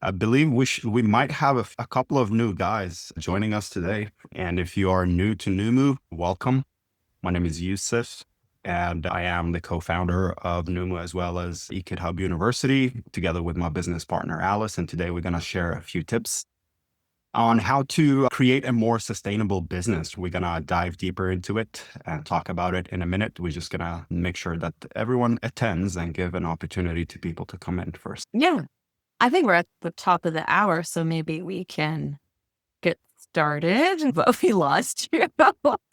I believe we might have a couple of new guys joining us today. And if you are new to Noomu, welcome. My name is Yusef, and I am the co-founder of Noomu as well as Hub University, together with my business partner, Alice. And today we're going to share a few tips on how to create a more sustainable business. We're going to dive deeper into it and talk about it in a minute. We're just going to make sure that everyone attends and give an opportunity to people to come in first. Yeah. I think we're at the top of the hour, so maybe we can get started. But we lost you.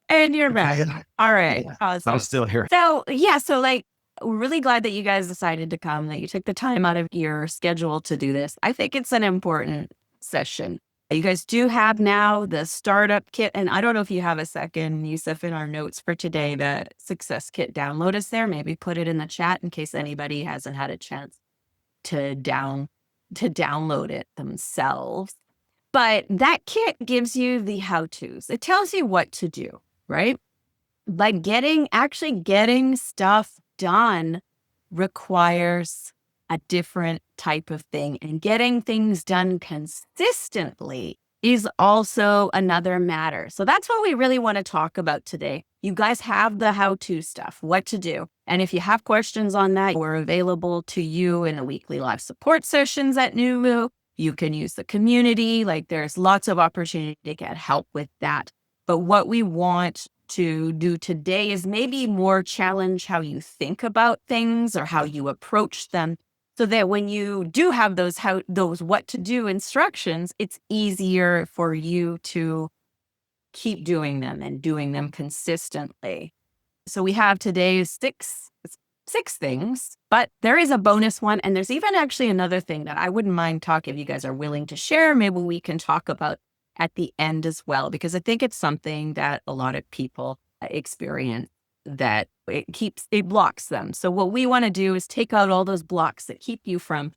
And you're back. All right. Yeah. Awesome. I'm still here. So, we're really glad that you guys decided to come, that you took the time out of your schedule to do this. I think it's an important session. You guys do have now the startup kit. And I don't know if you have a second, Yusuf, in our notes for today, the success kit download is there. Maybe put it in the chat in case anybody hasn't had a chance to download it themselves. But that kit gives you the how-tos. It tells you what to do, right? But actually getting stuff done requires a different type of thing. And getting things done consistently is also another matter. So that's what we really want to talk about today. You guys have the how-to stuff, what to do. And if you have questions on that, we're available to you in the weekly live support sessions at Noomu. You can use the community. There's lots of opportunity to get help with that. But what we want to do today is maybe more challenge how you think about things or how you approach them, so that when you do have those what to do instructions, it's easier for you to keep doing them and doing them consistently. So we have today's six things, but there is a bonus one. And there's even actually another thing that I wouldn't mind talking if you guys are willing to share. Maybe we can talk about at the end as well, because I think it's something that a lot of people experience, that it blocks them. So what we want to do is take out all those blocks that keep you from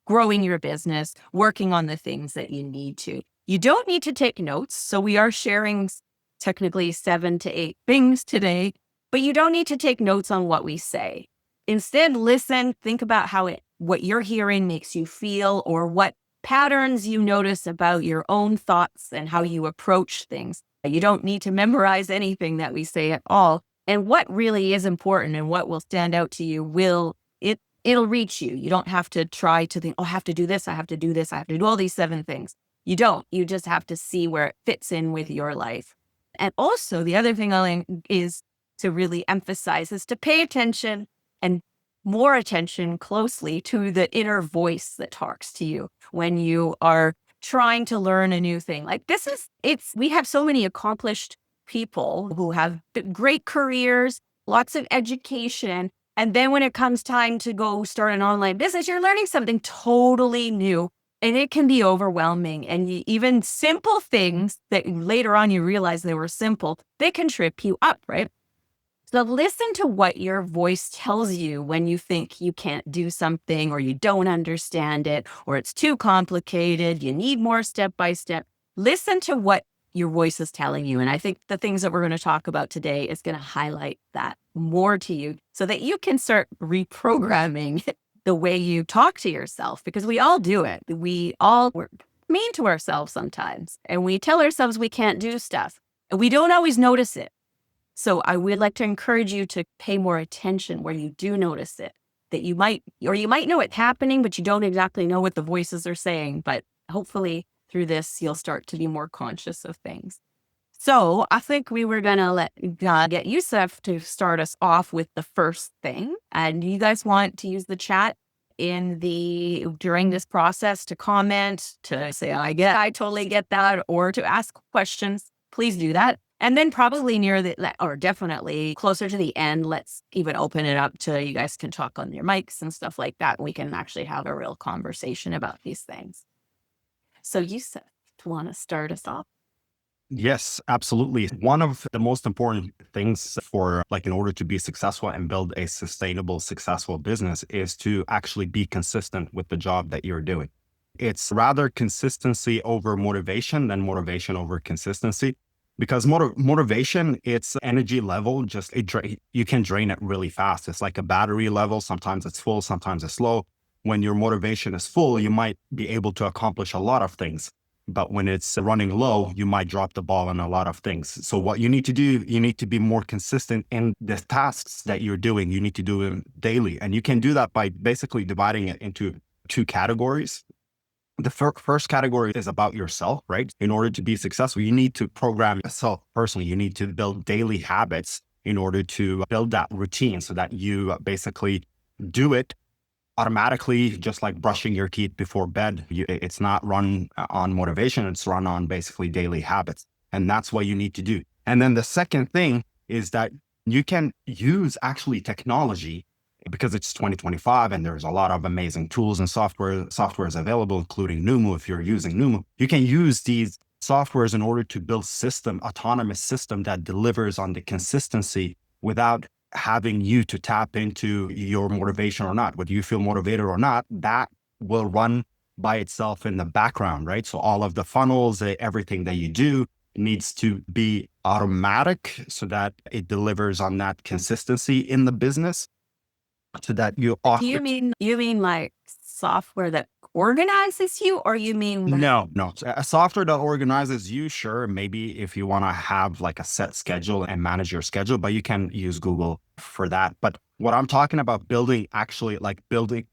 growing your business, working on the things that you need to. You don't need to take notes. So we are sharing technically 7 to 8 things today, but you don't need to take notes on what we say. Instead, listen, think about what you're hearing makes you feel, or what patterns you notice about your own thoughts and how you approach things. You don't need to memorize anything that we say at all. And what really is important and what will stand out to you it'll reach you. You don't have to try to think, oh, I have to do this, I have to do this, I have to do all these 7 things. You don't. You just have to see where it fits in with your life. And also the other thing is to really emphasize is to pay attention, and more attention closely to the inner voice that talks to you when you are trying to learn a new thing. We have so many accomplished people who have great careers, lots of education. And then when it comes time to go start an online business, you're learning something totally new, and it can be overwhelming. And even simple things that later on you realize they were simple, they can trip you up, right? So listen to what your voice tells you when you think you can't do something, or you don't understand it, or it's too complicated, you need more step by step. Listen to what your voice is telling you. And I think the things that we're going to talk about today is going to highlight that more to you, so that you can start reprogramming the way you talk to yourself, because we all do it. We're mean to ourselves sometimes, and we tell ourselves we can't do stuff, and we don't always notice it. So I would like to encourage you to pay more attention where you do notice it, that you might know it's happening, but you don't exactly know what the voices are saying. But hopefully through this, you'll start to be more conscious of things. So I think we were going to get Yusef to start us off with the first thing. And you guys want to use the chat during this process to comment, to say, I totally get that, or to ask questions. Please do that. And then probably definitely closer to the end, let's even open it up to you guys can talk on your mics and stuff like that. We can actually have a real conversation about these things. So Yusef, do you want to start us off? Yes, absolutely. One of the most important things for in order to be successful and build a sustainable, successful business is to actually be consistent with the job that you're doing. It's rather consistency over motivation than motivation over consistency. Because motivation, it's energy level, you can drain it really fast. It's like a battery level. Sometimes it's full, sometimes it's low. when your motivation is full, you might be able to accomplish a lot of things. But when it's running low, you might drop the ball on a lot of things. So what you need to do, you need to be more consistent in the tasks that you're doing. You need to do them daily. And you can do that by basically dividing it into two categories. The first category is about yourself, right? In order to be successful, you need to program yourself personally. You need to build daily habits in order to build that routine so that you basically do it automatically, just like brushing your teeth before bed. It's not run on motivation, it's run on basically daily habits. And that's what you need to do. And then the second thing is that you can use actually technology, because it's 2025 and there's a lot of amazing tools and softwares available, including Noomu. If you're using Noomu, you can use these softwares in order to build autonomous system that delivers on the consistency without having you to tap into your motivation or not. Whether you feel motivated or not, that will run by itself in the background, right? So all of the funnels, everything that you do needs to be automatic so that it delivers on that consistency in the business, so that you Do offer. you mean like software that organizes you, or you mean No. A software that organizes you, sure, maybe if you want to have like a set schedule and manage your schedule, but you can use Google for that. But what I'm talking about building, actually like building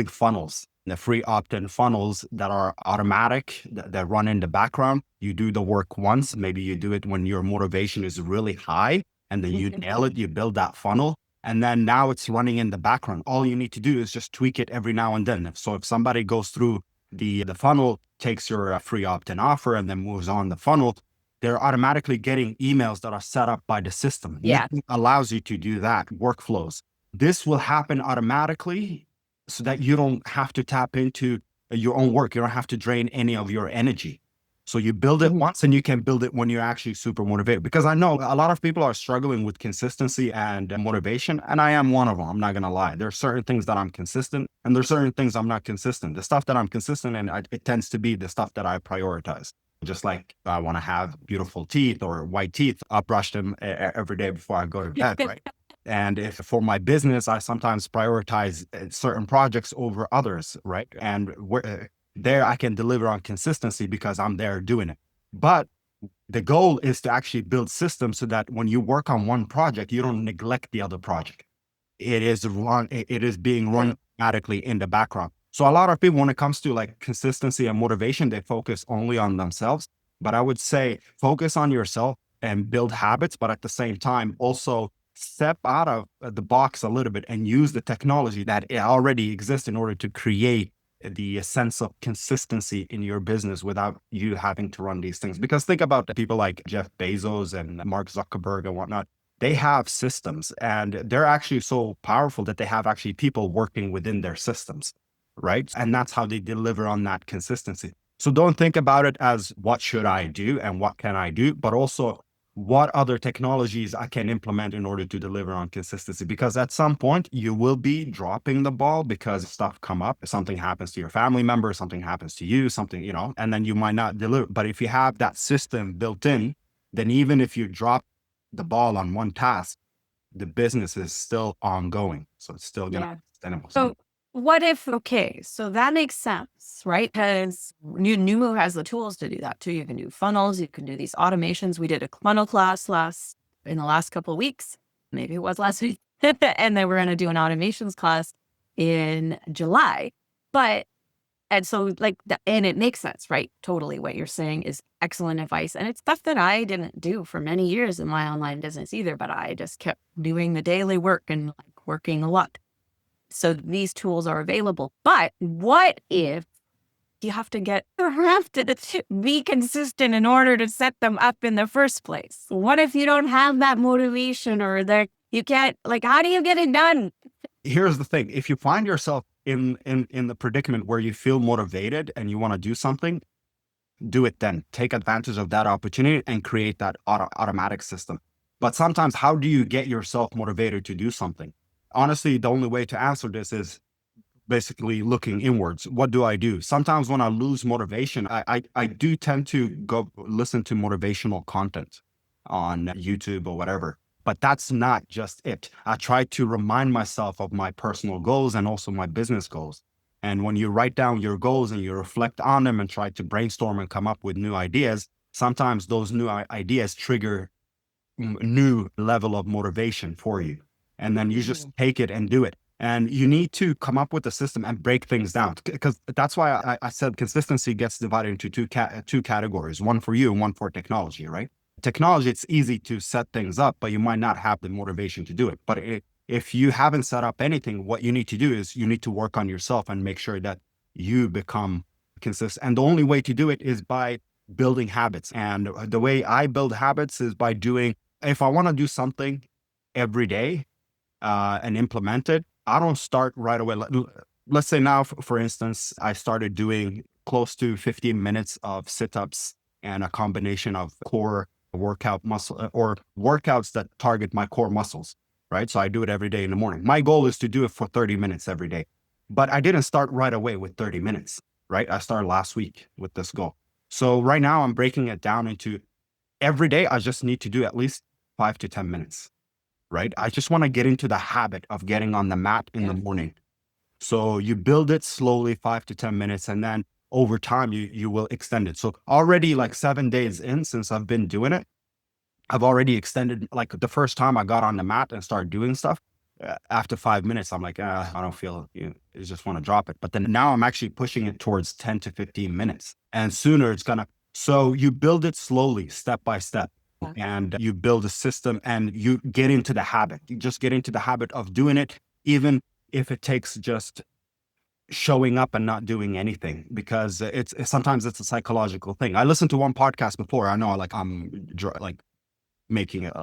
funnels, the free opt-in funnels that are automatic, that run in the background. You do the work once, maybe you do it when your motivation is really high, and then you nail it, you build that funnel. And then now it's running in the background. All you need to do is just tweak it every now and then. So if somebody goes through the funnel, takes your free opt-in offer, and then moves on the funnel, they're automatically getting emails that are set up by the system. Yeah. Nothing allows you to do that, workflows. This will happen automatically so that you don't have to tap into your own work. You don't have to drain any of your energy. So you build it once, and you can build it when you're actually super motivated. Because I know a lot of people are struggling with consistency and motivation, and I am one of them. I'm not going to lie. There are certain things that I'm consistent, and there's certain things I'm not consistent. The stuff that I'm consistent in, it tends to be the stuff that I prioritize. Just like I want to have beautiful teeth or white teeth, I brush them every day before I go to bed, right? And if for my business, I sometimes prioritize certain projects over others, right? And there I can deliver on consistency because I'm there doing it. But the goal is to actually build systems so that when you work on one project, you don't neglect the other project. It is being run automatically in the background. So a lot of people, when it comes to like consistency and motivation, they focus only on themselves. But I would say focus on yourself and build habits, but at the same time, also step out of the box a little bit and use the technology that already exists in order to create the sense of consistency in your business without you having to run these things. Because think about the people like Jeff Bezos and Mark Zuckerberg and whatnot. They have systems, and they're actually so powerful that they have actually people working within their systems, right? And that's how they deliver on that consistency. So don't think about it as what should I do and what can I do, but also what other technologies I can implement in order to deliver on consistency. Because at some point you will be dropping the ball because stuff come up, something happens to your family member, something happens to you, something, and then you might not deliver. But if you have that system built in, then even if you drop the ball on one task, the business is still ongoing. So it's still going to be sustainable. So what if, okay, so that makes sense, right? Because Noomu has the tools to do that too. You can do funnels, you can do these automations. We did a funnel class in the last couple of weeks. Maybe it was last week. And then we're going to do an automations class in July. And so and it makes sense, right? Totally. What you're saying is excellent advice. And it's stuff that I didn't do for many years in my online business either, but I just kept doing the daily work and working a lot. So these tools are available. But what if you have to be consistent in order to set them up in the first place? What if you don't have that motivation, or you can't, how do you get it done? Here's the thing. If you find yourself in the predicament where you feel motivated and you want to do something, do it then. Take advantage of that opportunity and create that automatic system. But sometimes, how do you get yourself motivated to do something? Honestly, the only way to answer this is basically looking inwards. What do I do? Sometimes when I lose motivation, I do tend to go listen to motivational content on YouTube or whatever. But that's not just it. I try to remind myself of my personal goals and also my business goals. And when you write down your goals and you reflect on them and try to brainstorm and come up with new ideas, sometimes those new ideas trigger new level of motivation for you. And then you just take it and do it. And you need to come up with a system and break things down, because that's why I said consistency gets divided into two categories, one for you and one for technology, right? Technology, it's easy to set things up, but you might not have the motivation to do it. But if you haven't set up anything, what you need to do is you need to work on yourself and make sure that you become consistent. And the only way to do it is by building habits. And the way I build habits is by doing, if I want to do something every day and implement it, I don't start right away. Let's say now, for instance, I started doing close to 15 minutes of sit-ups and a combination of core workout muscle or workouts that target my core muscles, right? So I do it every day in the morning. My goal is to do it for 30 minutes every day. But I didn't start right away with 30 minutes, right? I started last week with this goal. So right now I'm breaking it down into every day. I just need to do at least 5 to 10 minutes, right? I just want to get into the habit of getting on the mat in the morning. So you build it slowly, 5 to 10 minutes, and then over time you will extend it. So already like 7 days in since I've been doing it, I've already extended. Like the first time I got on the mat and started doing stuff, after 5 minutes, I'm like, I don't feel, I just want to drop it. But then now I'm actually pushing it towards 10 to 15 minutes. And sooner it's gonna, so you build it slowly, step by step. And you build a system and you get into the habit. You just get into the habit of doing it, even if it takes just showing up and not doing anything, because sometimes it's a psychological thing. I listened to one podcast before. I know like I'm like making it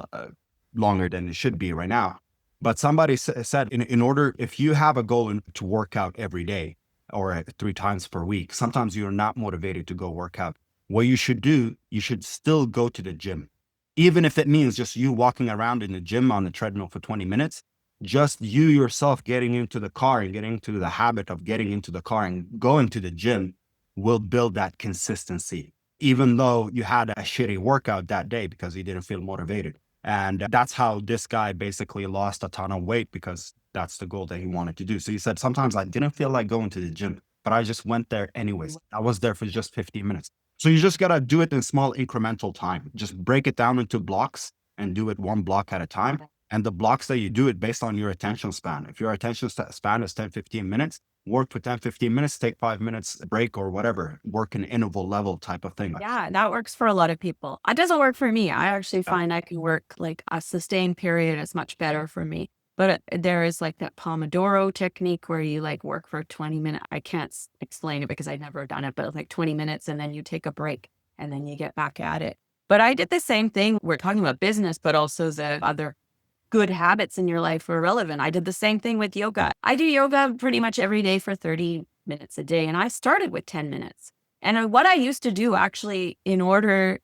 longer than it should be right now. But somebody said in order, if you have a goal to work out every day or 3 times per week, sometimes you're not motivated to go work out. What you should do, you should still go to the gym. Even if it means just you walking around in the gym on the treadmill for 20 minutes, just you yourself getting into the car and getting into the habit of getting into the car and going to the gym will build that consistency, even though you had a shitty workout that day because you didn't feel motivated. And that's how this guy basically lost a ton of weight, because that's the goal that he wanted to do. So he said, sometimes I didn't feel like going to the gym, but I just went there anyways. I was there for just 15 minutes. So you just got to do it in small incremental time. Just break it down into blocks and do it one block at a time. And the blocks that you do it based on your attention span. If your attention span is 10, 15 minutes, work for 10, 15 minutes, take 5 minutes break or whatever, work an interval level type of thing. Yeah, that works for a lot of people. It doesn't work for me. I actually find I can work like a sustained period is much better for me. But there is like that Pomodoro technique where you like work for 20 minutes. I can't explain it because I've never done it, but it's like 20 minutes and then you take a break and then you get back at it. But I did the same thing. We're talking about business, but also the other good habits in your life are relevant. I did the same thing with yoga. I do yoga pretty much every day for 30 minutes a day. And I started with 10 minutes. And what I used to do actually in order,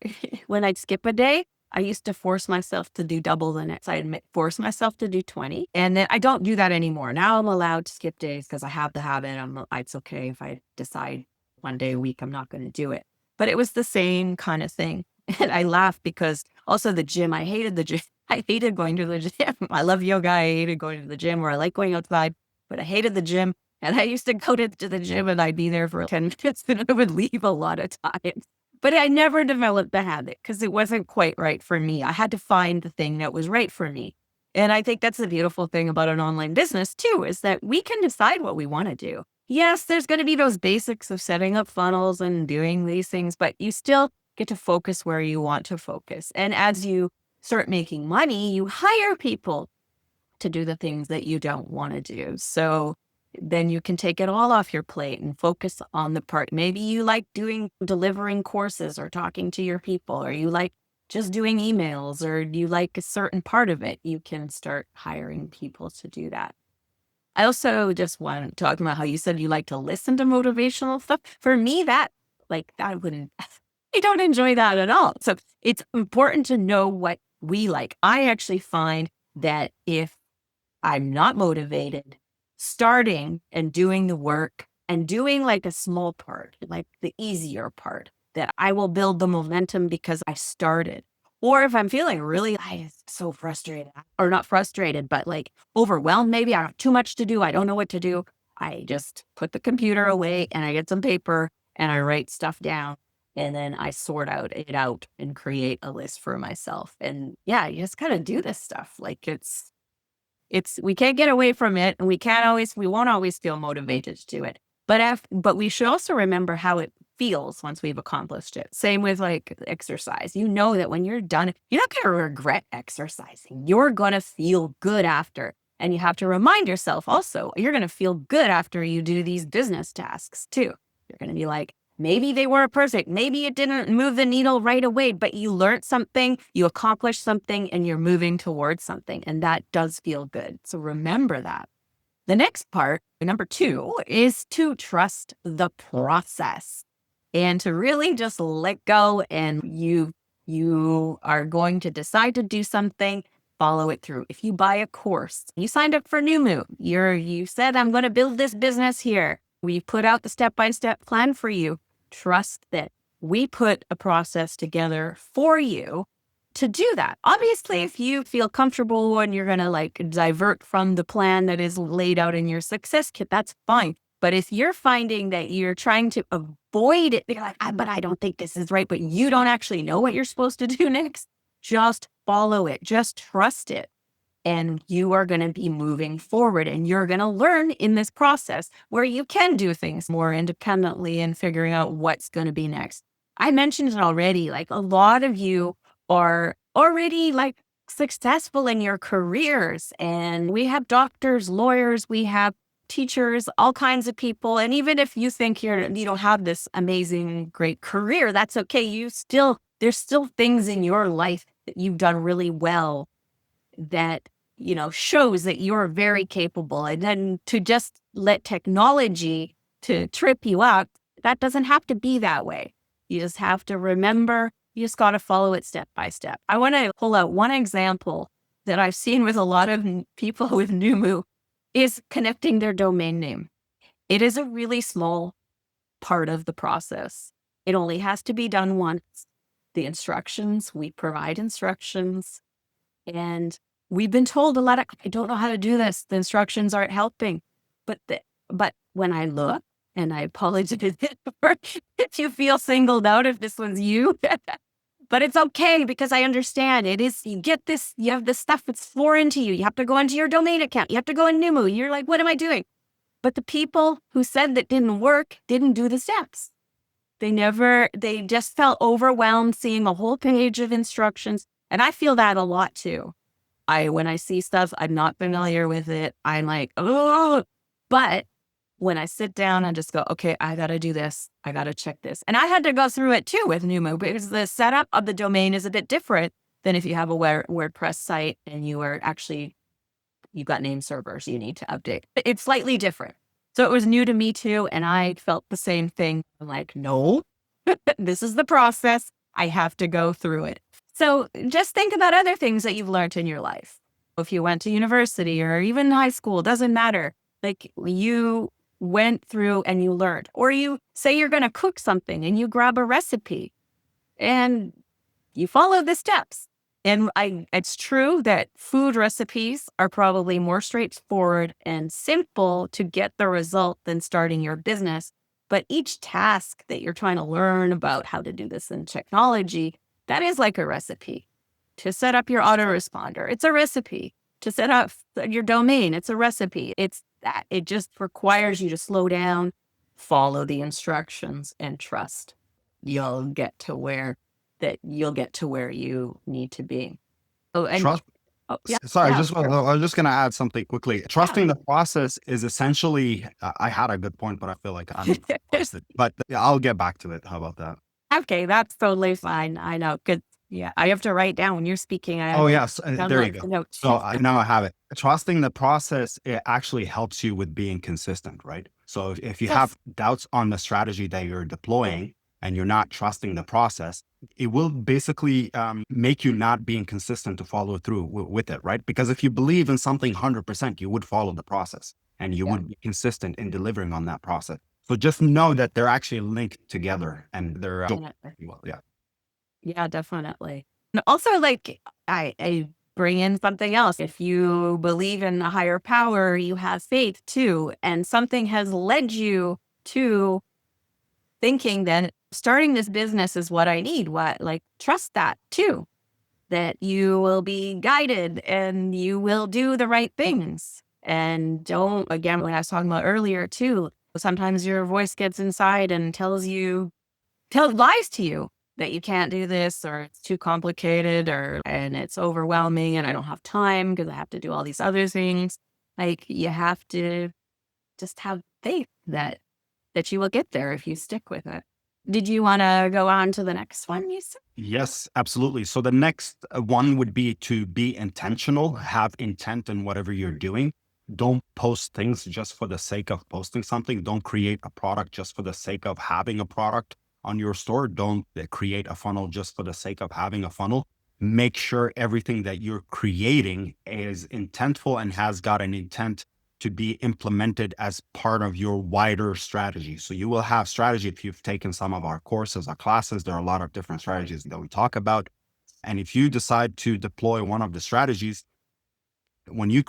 when I'd skip a day, I used to force myself to do double the next. I'd force myself to do 20. And then I don't do that anymore. Now I'm allowed to skip days because I have the habit. It's okay if I decide one day a week I'm not going to do it. But it was the same kind of thing. And I laugh because also the gym, I hated the gym. I hated going to the gym. I love yoga. I hated going to the gym, or I like going outside, but I hated the gym. And I used to go to the gym and I'd be there for 10 minutes and I would leave a lot of times. But I never developed the habit because it wasn't quite right for me. I had to find the thing that was right for me. And I think that's the beautiful thing about an online business too, is that we can decide what we want to do. Yes, there's going to be those basics of setting up funnels and doing these things, but you still get to focus where you want to focus. And as you start making money, you hire people to do the things that you don't want to do. So then you can take it all off your plate and focus on the part. Maybe you like delivering courses or talking to your people, or you like just doing emails, or you like a certain part of it. You can start hiring people to do that. I also just want to talk about how you said you like to listen to motivational stuff. For me, I don't enjoy that at all. So it's important to know what we like. I actually find that if I'm not motivated, starting and doing the work and doing like a small part, like the easier part, that I will build the momentum because I started. Or if I'm feeling really so frustrated, or not frustrated, but like overwhelmed, maybe I have too much to do, I don't know what to do, I just put the computer away and I get some paper and I write stuff down. And then I sort out and create a list for myself. And yeah, you just kind of do this stuff. Like we can't get away from it, and we won't always feel motivated to do it. But we should also remember how it feels once we've accomplished it. Same with like exercise. You know that when you're done, you're not going to regret exercising. You're going to feel good after. And you have to remind yourself also, you're going to feel good after you do these business tasks too. You're going to be like, maybe they weren't perfect. Maybe it didn't move the needle right away, but you learned something, you accomplished something, and you're moving towards something. And that does feel good. So remember that. The next part, number 2, is to trust the process and to really just let go. And you are going to decide to do something, follow it through. If you buy a course, you signed up for Noomu, you said, I'm going to build this business here. We put out the step-by-step plan for you. Trust that we put a process together for you to do that. Obviously, if you feel comfortable and you're going to like divert from the plan that is laid out in your success kit, that's fine. But if you're finding that you're trying to avoid it, you're like, but I don't think this is right, but you don't actually know what you're supposed to do next, just follow it. Just trust it. And you are going to be moving forward, and you're going to learn in this process where you can do things more independently and figuring out what's going to be next. I mentioned it already, like a lot of you are already like successful in your careers, and we have doctors, lawyers, we have teachers, all kinds of people. And even if you think you don't have this amazing, great career, that's okay. There's still things in your life that you've done really well that shows that you're very capable. And then to just let technology to trip you up, that doesn't have to be that way. You just have to remember, you just got to follow it step by step. I want to pull out one example that I've seen with a lot of people with Noomu is connecting their domain name. It is a really small part of the process. It only has to be done once. We provide instructions. And we've been told a lot of, I don't know how to do this. The instructions aren't helping. But when I look, and I apologize if you feel singled out, if this was you, but it's okay because I understand you have this stuff that's foreign to you. You have to go into your domain account. You have to go in Noomu. You're like, what am I doing? But the people who said that didn't work didn't do the steps. They just felt overwhelmed seeing a whole page of instructions. And I feel that a lot too. When I see stuff, I'm not familiar with it. I'm like, oh, but when I sit down and just go, okay, I got to do this. I got to check this. And I had to go through it too with Noomu because the setup of the domain is a bit different than if you have a WordPress site and you've got name servers you need to update. It's slightly different. So it was new to me too. And I felt the same thing. I'm like, no, this is the process. I have to go through it. So just think about other things that you've learned in your life. If you went to university or even high school, doesn't matter. Like you went through and you learned, or you say you're going to cook something and you grab a recipe and you follow the steps. And it's true that food recipes are probably more straightforward and simple to get the result than starting your business. But each task that you're trying to learn about how to do this in technology, that is like a recipe. To set up your autoresponder, it's a recipe. To set up your domain, it's a recipe. It just requires you to slow down, follow the instructions, and trust. You'll get to where you need to be. Oh, and Trust. yeah, Sorry, yeah, I was just going to add something quickly. Trusting the process is essentially, I had a good point, but I feel like I'm busted. But yeah, I'll get back to it. How about that? Okay, that's totally fine. I know. Good. Yeah, I have to write down when you're speaking. I have Oh, to yes. There you download the go. notes. So now I have it. Trusting the process, it actually helps you with being consistent, right? So if you Yes. have doubts on the strategy that you're deploying and you're not trusting the process, it will basically make you not being consistent to follow through with it, right? Because if you believe in something 100%, you would follow the process and you would be consistent in delivering on that process. So just know that they're actually linked together and they're, Definitely. well, yeah. Yeah, definitely. And also, like I bring in something else. If you believe in a higher power, you have faith too, and something has led you to thinking that starting this business is what I need. What, like, trust that too, that you will be guided and you will do the right things. And don't, again, what I was talking about earlier too, sometimes your voice gets inside and tells lies to you that you can't do this, or it's too complicated, and it's overwhelming and I don't have time because I have to do all these other things. Like, you have to just have faith that you will get there if you stick with it. Did you want to go on to the next one, you said? Yes, absolutely. So the next one would be to be intentional, have intent in whatever you're doing. Don't post things just for the sake of posting something. Don't create a product just for the sake of having a product on your store. Don't create a funnel just for the sake of having a funnel. Make sure everything that you're creating is intentful and has got an intent to be implemented as part of your wider strategy. So you will have strategy. If you've taken some of our courses or classes, there are a lot of different strategies that we talk about. And if you decide to deploy one of the strategies, when you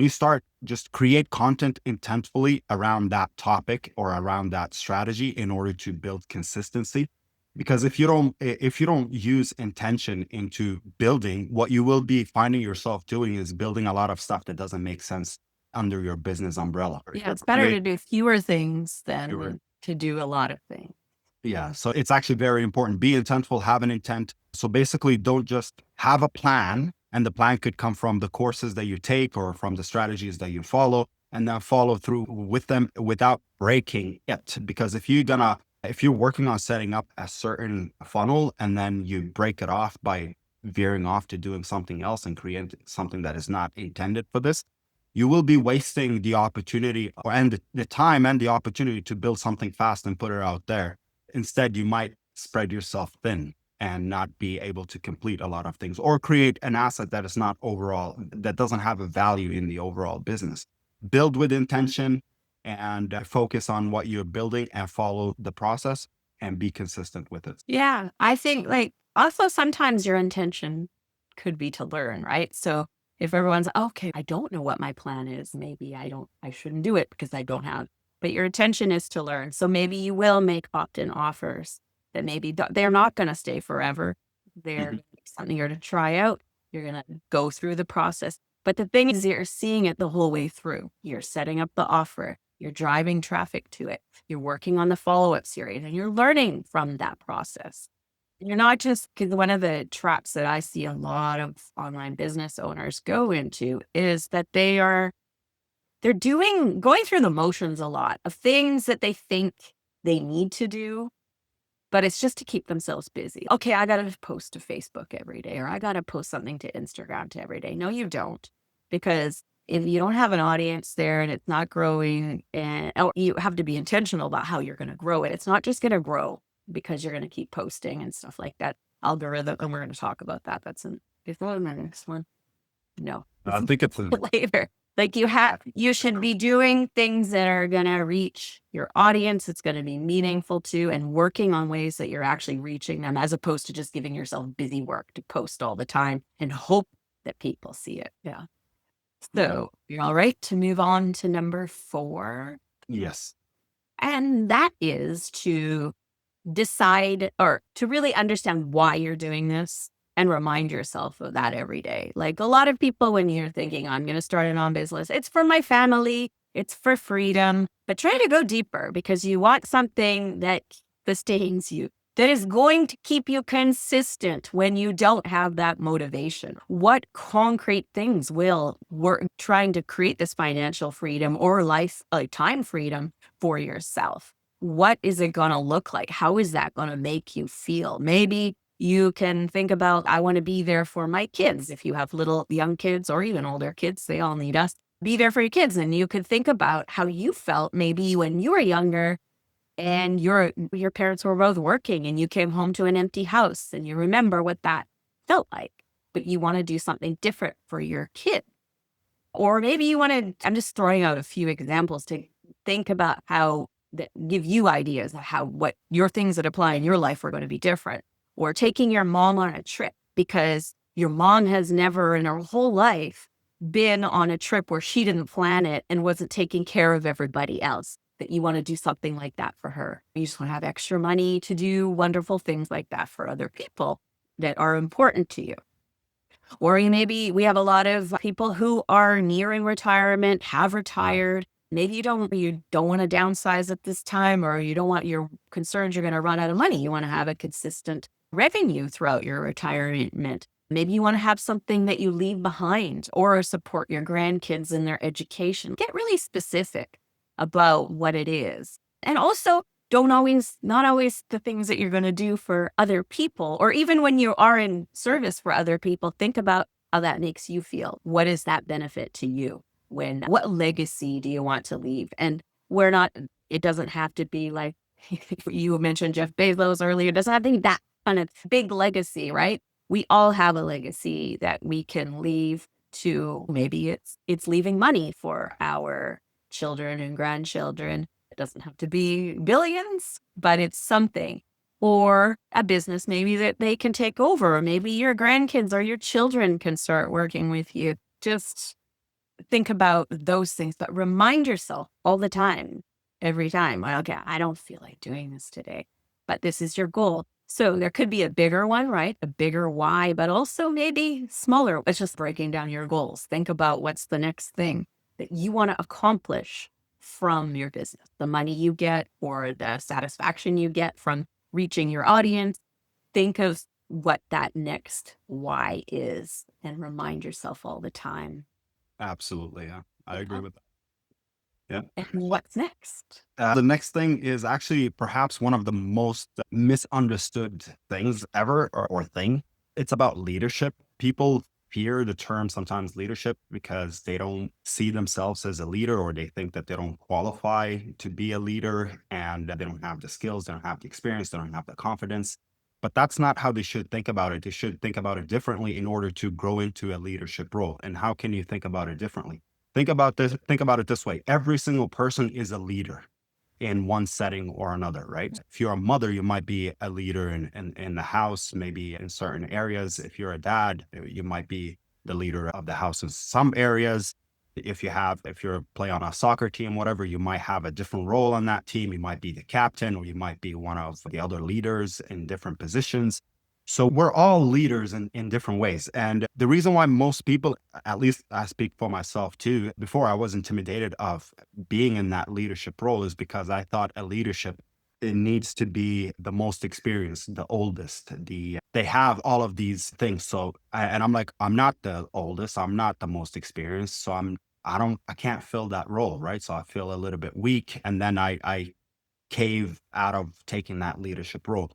start, just create content intentfully around that topic or around that strategy in order to build consistency. Because if you don't use intention into building, what you will be finding yourself doing is building a lot of stuff that doesn't make sense under your business umbrella. Yeah, it's better to do fewer things Fewer. than to do a lot of things. Yeah. So it's actually very important. Be intentful, have an intent. So basically, don't just have a plan, and the plan could come from the courses that you take or from the strategies that you follow, and then follow through with them without breaking it. Because if you're working on setting up a certain funnel and then you break it off by veering off to doing something else and create something that is not intended for this, you will be wasting the opportunity and the time and the opportunity to build something fast and put it out there. Instead, you might spread yourself thin and not be able to complete a lot of things or create an asset that is not overall, that doesn't have a value in the overall business. Build with intention and focus on what you're building and follow the process and be consistent with it. Yeah, I think, like, also sometimes your intention could be to learn, right? So if everyone's okay, I don't know what my plan is, maybe I shouldn't do it because I don't have, but your intention is to learn. So maybe you will make opt-in offers that maybe they're not going to stay forever. They're Mhm. something you're to try out. You're going to go through the process. But the thing is, you're seeing it the whole way through. You're setting up the offer. You're driving traffic to it. You're working on the follow-up series and you're learning from that process. You're not just, because one of the traps that I see a lot of online business owners go into is that they're going through the motions a lot of things that they think they need to do, but it's just to keep themselves busy. Okay, I got to post to Facebook every day, or I got to post something to Instagram to every day. No, you don't. Because if you don't have an audience there and it's not growing, you have to be intentional about how you're going to grow it. It's not just going to grow because you're going to keep posting and stuff like that. Algorithm, and we're going to talk about that. Is that my next one? No, I think it's later. Like, you should be doing things that are going to reach your audience. It's going to be meaningful to, and working on ways that you're actually reaching them, as opposed to just giving yourself busy work to post all the time and hope that people see it. Yeah. So you're all right to move on to number 4. yes. And that is to decide, or to really understand why you're doing this and remind yourself of that every day. Like, a lot of people, when you're thinking, I'm going to start an on business, it's for my family, it's for freedom, but try to go deeper because you want something that sustains you, that is going to keep you consistent when you don't have that motivation. What concrete things will work trying to create this financial freedom or time freedom for yourself? What is it going to look like? How is that going to make you feel? Maybe you can think about, I want to be there for my kids. If you have little young kids or even older kids, they all need us. Be there for your kids. And you could think about how you felt maybe when you were younger and your parents were both working and you came home to an empty house and you remember what that felt like, but you want to do something different for your kid. Or maybe you want to, I'm just throwing out a few examples to think about how that give you ideas of what your things that apply in your life are going to be different. Or taking your mom on a trip because Your mom has never in her whole life been on a trip where she didn't plan it and wasn't taking care of everybody else, that you want to do something like that for her. You just want to have extra money to do wonderful things like that for other people that are important to you. Or maybe we have a lot of people who are nearing retirement, have retired. Maybe you don't want to downsize at this time, or you don't want your concerns you're going to run out of money. You want to have a consistent revenue throughout your retirement. Maybe you want to have something that you leave behind or support your grandkids in their education. Get really specific about what it is. And also, not always the things that you're going to do for other people, or even when you are in service for other people, think about how that makes you feel. What is that benefit to you? What legacy do you want to leave? And it doesn't have to be like you mentioned Jeff Bezos earlier. It doesn't have to be that kind of big legacy, right? We all have a legacy that we can leave to, maybe it's leaving money for our children and grandchildren. It doesn't have to be billions, but it's something. Or a business maybe that they can take over, or maybe your grandkids or your children can start working with you. Just think about those things, but remind yourself all the time, every time, okay, I don't feel like doing this today, but this is your goal. So there could be a bigger one, right? A bigger why, but also maybe smaller. It's just breaking down your goals. Think about what's the next thing that you want to accomplish from your business, the money you get or the satisfaction you get from reaching your audience. Think of what that next why is and remind yourself all the time. Absolutely. Yeah. I agree Yeah. with that. Yeah. And what's next? The next thing is actually perhaps one of the most misunderstood things ever, or thing. It's about leadership. People fear the term sometimes leadership because they don't see themselves as a leader, or they think that they don't qualify to be a leader, and they don't have the skills, they don't have the experience, they don't have the confidence. But that's not how they should think about it. They should think about it differently in order to grow into a leadership role. And how can you think about it differently? Think about it this way. Every single person is a leader in one setting or another, right? If you're a mother, you might be a leader in the house, maybe in certain areas. If you're a dad, you might be the leader of the house in some areas. If you're play on a soccer team, whatever, you might have a different role on that team. You might be the captain, or you might be one of the other leaders in different positions. So we're all leaders in different ways. And the reason why most people, at least I speak for myself too, before I was intimidated of being in that leadership role, is because I thought a leadership, it needs to be the most experienced, the oldest, they have all of these things. And I'm like, I'm not the oldest, I'm not the most experienced. So I can't fill that role. Right. So I feel a little bit weak. And then I cave out of taking that leadership role.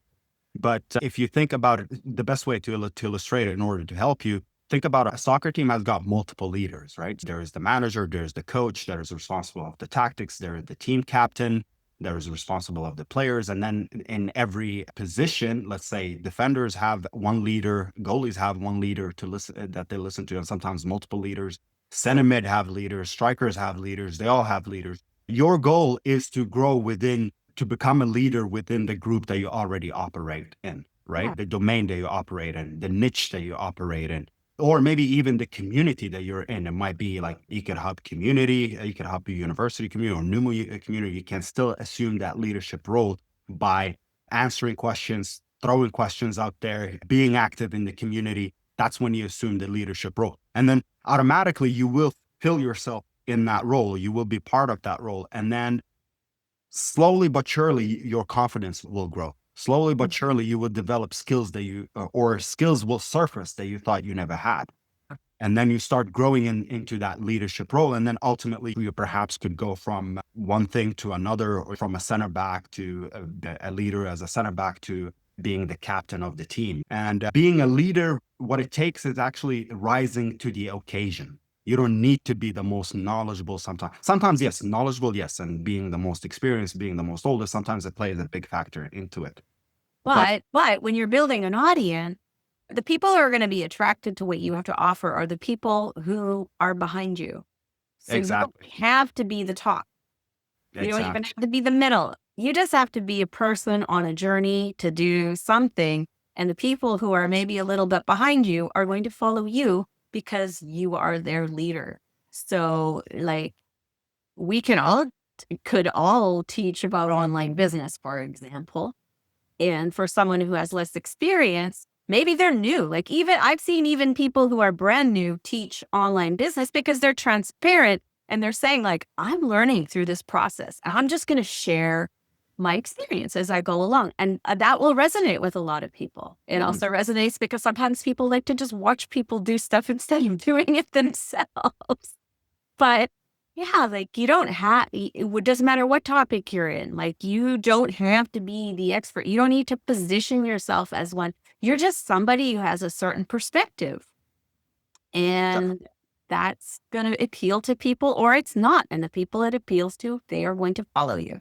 But if you think about it, the best way to illustrate it in order to help you, think about a soccer team has got multiple leaders, right? There is the manager, there's the coach, there is responsible of the tactics, there is the team captain, there is responsible of the players. And then in every position, let's say defenders have one leader, goalies have one leader to listen that they listen to, and sometimes multiple leaders. Center mid have leaders, strikers have leaders, they all have leaders. Your goal is to become a leader within the group that you already operate in, right? Yeah. The domain that you operate in, the niche that you operate in, or maybe even the community that you're in. It might be like Econ Hub community, Econ Hub university community, or Noomu community. You can still assume that leadership role by answering questions, throwing questions out there, being active in the community. That's when you assume the leadership role. And then automatically you will fill yourself in that role. You will be part of that role. And then slowly but surely, your confidence will grow. Slowly but surely, you will develop skills or skills will surface that you thought you never had. And then you start growing into that leadership role. And then ultimately, you perhaps could go from one thing to another, or from a center back to a leader as a center back to being the captain of the team. And being a leader, what it takes is actually rising to the occasion. You don't need to be the most knowledgeable sometimes. Sometimes, yes, knowledgeable, yes. And being the most experienced, being the most oldest, sometimes it plays a big factor into it. But But when you're building an audience, the people who are going to be attracted to what you have to offer are the people who are behind you. So you don't exactly, have to be the top. You don't even exactly. have to be the middle. You just have to be a person on a journey to do something. And the people who are maybe a little bit behind you are going to follow you because you are their leader. So like we could all teach about online business, for example. And for someone who has less experience, maybe they're new. Like even I've seen even people who are brand new teach online business because they're transparent and they're saying like, I'm learning through this process. I'm just going to share my experience as I go along. And that will resonate with a lot of people. It also resonates because sometimes people like to just watch people do stuff instead of doing it themselves. But yeah, like you don't have, it doesn't matter what topic you're in. Like you don't have to be the expert. You don't need to position yourself as one. You're just somebody who has a certain perspective. And that's going to appeal to people or it's not. And the people it appeals to, they are going to follow you.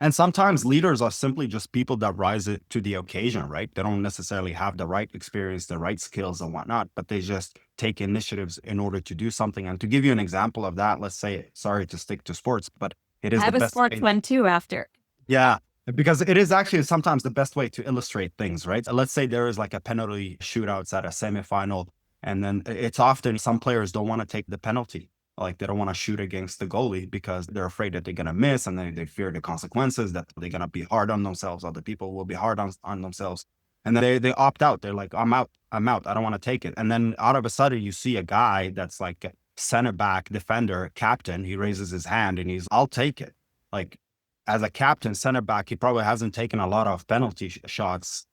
And sometimes leaders are simply just people that rise it to the occasion, right? They don't necessarily have the right experience, the right skills and whatnot, but they just take initiatives in order to do something. And to give you an example of that, let's say, sorry to stick to sports, but it I is the have a best sports way. one too after. Yeah, because it is actually sometimes the best way to illustrate things, right? Let's say there is like a penalty shootouts at a semifinal, and then it's often some players don't want to take the penalty. Like they don't want to shoot against the goalie because they're afraid that they're going to miss and they fear the consequences, that they're going to be hard on themselves, other people will be hard on themselves. And then they opt out. They're like, I'm out. I don't want to take it. And then out of a sudden, you see a guy that's like a center back, defender, captain. He raises his hand and I'll take it. Like, as a captain, center back, he probably hasn't taken a lot of penalty shots,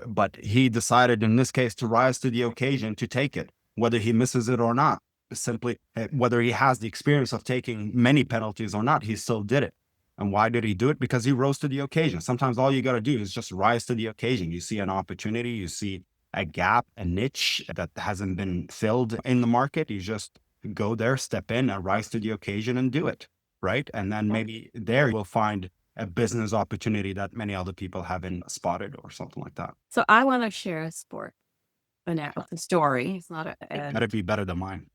but he decided in this case to rise to the occasion to take it, whether he misses it or not. Simply, whether he has the experience of taking many penalties or not, he still did it. And why did he do it? Because he rose to the occasion. Sometimes all you got to do is just rise to the occasion. You see an opportunity, you see a gap, a niche that hasn't been filled in the market. You just go there, step in, and rise to the occasion and do it. Right. And then maybe there you'll find a business opportunity that many other people haven't spotted or something like that. So I want to share a a story. It's not That'd be better than mine.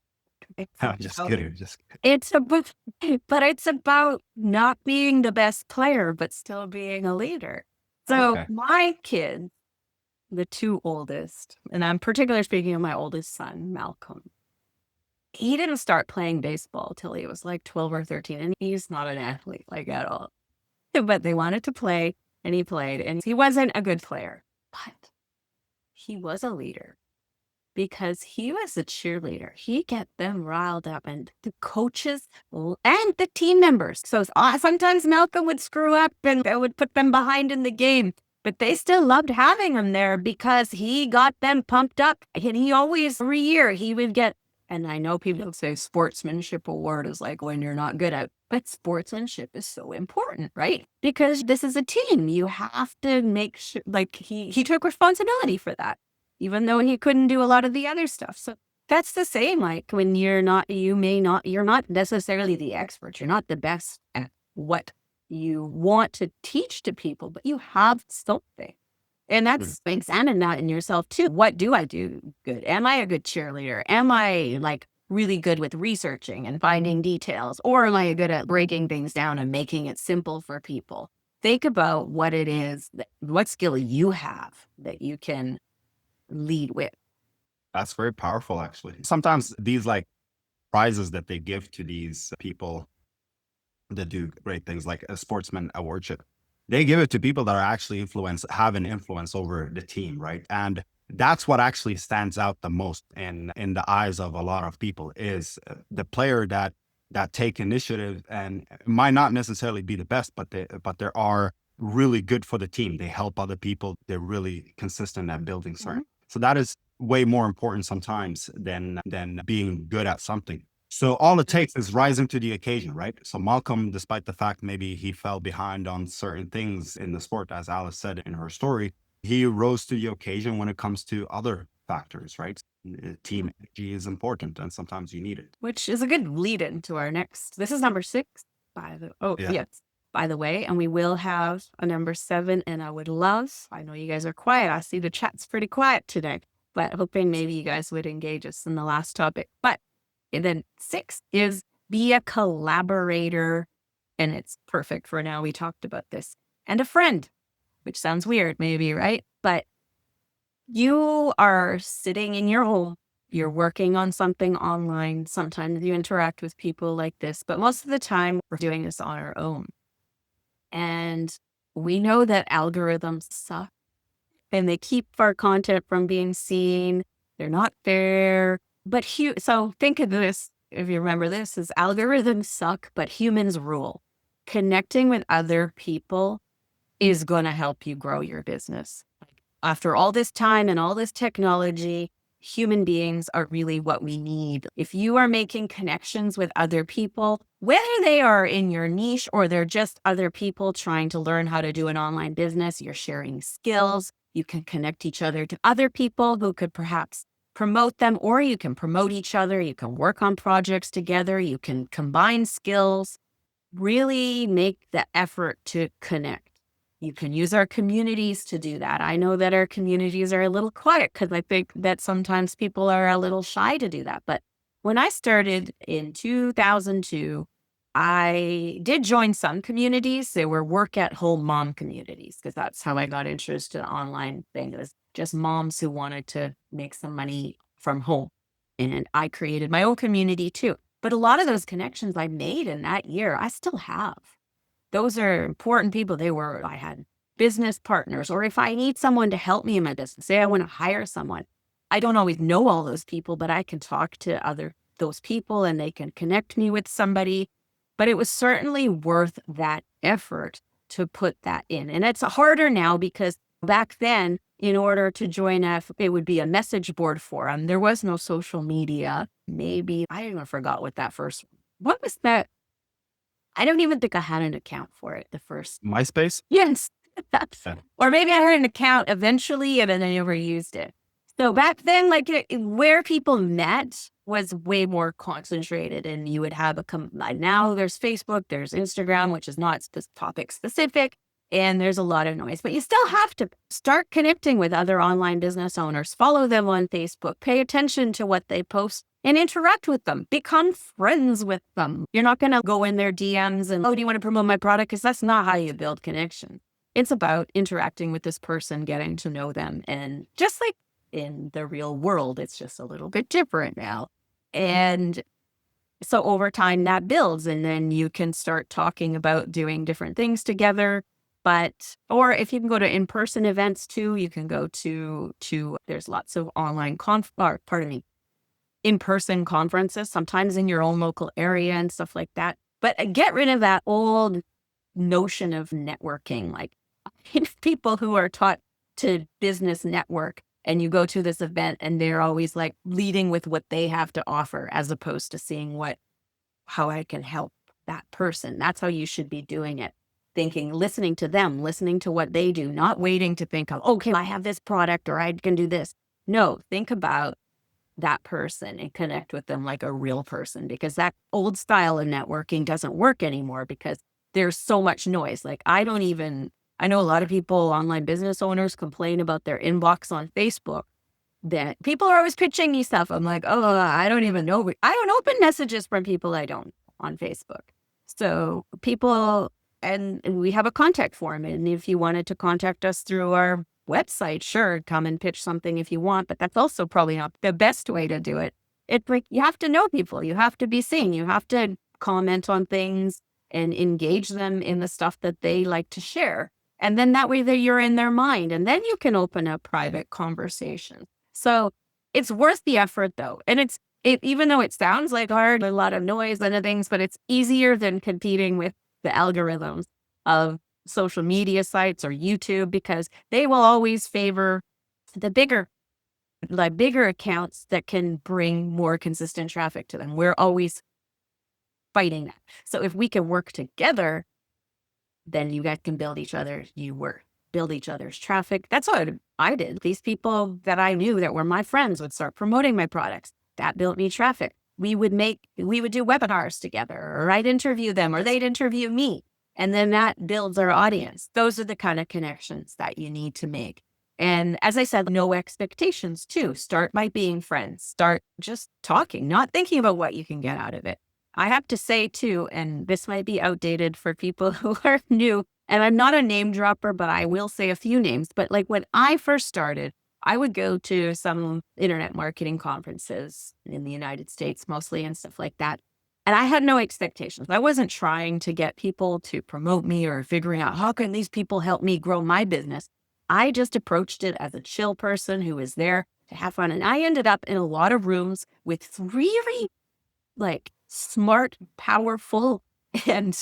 it's I'm just about, kidding. Just kidding. it's about, but it's about not being the best player, but still being a leader. So Okay. my kids, the two oldest, and I'm particularly speaking of my oldest son, Malcolm. He didn't start playing baseball till he was like 12 or 13, and he's not an athlete like at all. But they wanted to play, and he played, and he wasn't a good player, but he was a leader because he was a cheerleader. He get them riled up, and the coaches and the team members. So sometimes Malcolm would screw up and it would put them behind in the game, but they still loved having him there because he got them pumped up. And he always, every year, he would get, and I know people say sportsmanship award is like when you're not good at, but sportsmanship is so important, right? Because this is a team. You have to make sure, like he took responsibility for that, even though he couldn't do a lot of the other stuff. So that's the same. Like when you're not necessarily the expert. You're not the best at what you want to teach to people, but you have something. And that's examine that in yourself too. What do I do good? Am I a good cheerleader? Am I like really good with researching and finding details? Or am I good at breaking things down and making it simple for people? Think about what it is, what skill you have that you can lead with. That's very powerful, actually. Sometimes these like prizes that they give to these people that do great things, like a sportsman awardship, they give it to people that are actually have an influence over the team, right? And that's what actually stands out the most in the eyes of a lot of people is the player that take initiative and might not necessarily be the best, but they are really good for the team. They help other people. They're really consistent at building certain. So that is way more important sometimes than being good at something. So all it takes is rising to the occasion, right? So Malcolm, despite the fact maybe he fell behind on certain things in the sport, as Alice said in her story, he rose to the occasion when it comes to other factors, right? Team energy is important and sometimes you need it. Which is a good lead into our next. This is number 6, yes, by the way. And we will have a number 7. And I know you guys are quiet. I see the chat's pretty quiet today, but hoping maybe you guys would engage us in the last topic. But and then 6 is be a collaborator. And it's perfect for now. We talked about this. And a friend, which sounds weird maybe, right? But You are sitting in your home, you're working on something online. Sometimes you interact with people like this, but most of the time we're doing this on our own. And we know that algorithms suck and they keep our content from being seen. They're not fair. But so think of this, if you remember this, is algorithms suck, but humans rule. Connecting with other people is going to help you grow your business. After all this time and all this technology, human beings are really what we need. If you are making connections with other people, whether they are in your niche or they're just other people trying to learn how to do an online business, you're sharing skills. You can connect each other to other people who could perhaps promote them, or you can promote each other. You can work on projects together. You can combine skills, really make the effort to connect. You can use our communities to do that. I know that our communities are a little quiet because I think that sometimes people are a little shy to do that. But when I started in 2002, I did join some communities. They were work at home mom communities because that's how I got interested in online thing. It was just moms who wanted to make some money from home. And I created my own community too. But a lot of those connections I made in that year, I still have. Those are important people. I had business partners, or if I need someone to help me in my business, say I want to hire someone. I don't always know all those people, but I can talk to those people and they can connect me with somebody. But it was certainly worth that effort to put that in. And it's harder now because back then, in order to join it would be a message board forum. There was no social media. Maybe I even forgot what was that? I don't even think I had an account for it the first. MySpace? Yes. Yeah. Or maybe I had an account eventually and then I never used it. So back then, where people met was way more concentrated, and you would have now there's Facebook, there's Instagram, which is not topic specific, and there's a lot of noise, but you still have to start connecting with other online business owners, follow them on Facebook, pay attention to what they post and interact with them, become friends with them. You're not going to go in their DMs and, oh, do you want to promote my product? Because that's not how you build connection. It's about interacting with this person, getting to know them. And just like in the real world, it's just a little bit different now. And so over time that builds, and then you can start talking about doing different things together. Or if you can go to in-person events too, you can go to there's lots of online in-person conferences, sometimes in your own local area and stuff like that. But get rid of that old notion of networking. Like people who are taught to business network, and you go to this event and they're always like leading with what they have to offer as opposed to seeing how I can help that person. That's how you should be doing it. Listening to them, listening to what they do, not waiting to think of, okay, I have this product or I can do this. No, think about that person and connect with them like a real person, because that old style of networking doesn't work anymore because there's so much noise. I know a lot of people, online business owners, complain about their inbox on Facebook that people are always pitching me stuff. I'm like, oh, I don't even know. I don't open messages from people I don't on Facebook. So and we have a contact form. And if you wanted to contact us through our website, sure, come and pitch something if you want, but that's also probably not the best way to do it. It's like you have to know people, you have to be seen, you have to comment on things and engage them in the stuff that they like to share. And then that way that you're in their mind, and then you can open up private conversations. So it's worth the effort though. And even though it sounds like hard, a lot of noise and things, but it's easier than competing with the algorithms of social media sites or YouTube, because they will always favor the bigger accounts that can bring more consistent traffic to them. We're always fighting that. So if we can work together, then you guys can build each other's traffic. That's what I did. These people that I knew that were my friends would start promoting my products. That built me traffic. We would do webinars together, or I'd interview them or they'd interview me. And then that builds our audience. Those are the kind of connections that you need to make. And as I said, no expectations too. Start by being friends. Start just talking, not thinking about what you can get out of it. I have to say too, and this might be outdated for people who are new, and I'm not a name dropper, but I will say a few names. But when I first started, I would go to some internet marketing conferences in the United States mostly and stuff like that. And I had no expectations. I wasn't trying to get people to promote me or figuring out how can these people help me grow my business. I just approached it as a chill person who was there to have fun. And I ended up in a lot of rooms with really like smart, powerful, and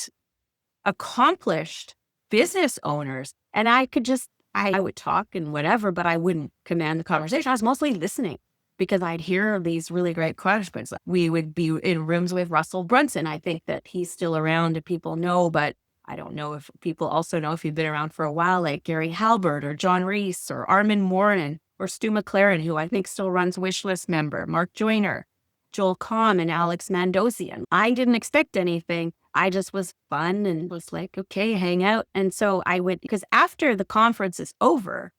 accomplished business owners. And I could just, I would talk and whatever, but I wouldn't command the conversation. I was mostly listening because I'd hear these really great questions. We would be in rooms with Russell Brunson. I think that he's still around and people know, but I don't know if people also know if he's been around for a while, like Gary Halbert or John Reese or Armin Morin or Stu McLaren, who I think still runs Wishlist member, Mark Joyner, Joel Comm, and Alex Mandosian. I didn't expect anything. I just was fun and was like, okay, hang out. And so I would, because after the conference is over,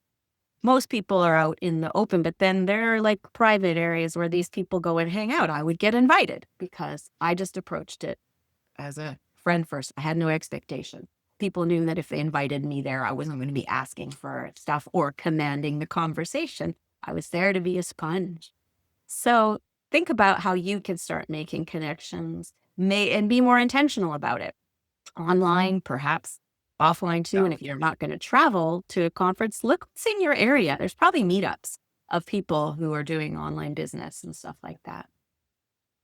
most people are out in the open, but then there are like private areas where these people go and hang out. I would get invited because I just approached it as a friend first. I had no expectation. People knew that if they invited me there, I wasn't going to be asking for stuff or commanding the conversation. I was there to be a sponge. So think about how you can start making connections and be more intentional about it. Online, perhaps offline too. Yeah. And if you're not going to travel to a conference, look what's in your area. There's probably meetups of people who are doing online business and stuff like that.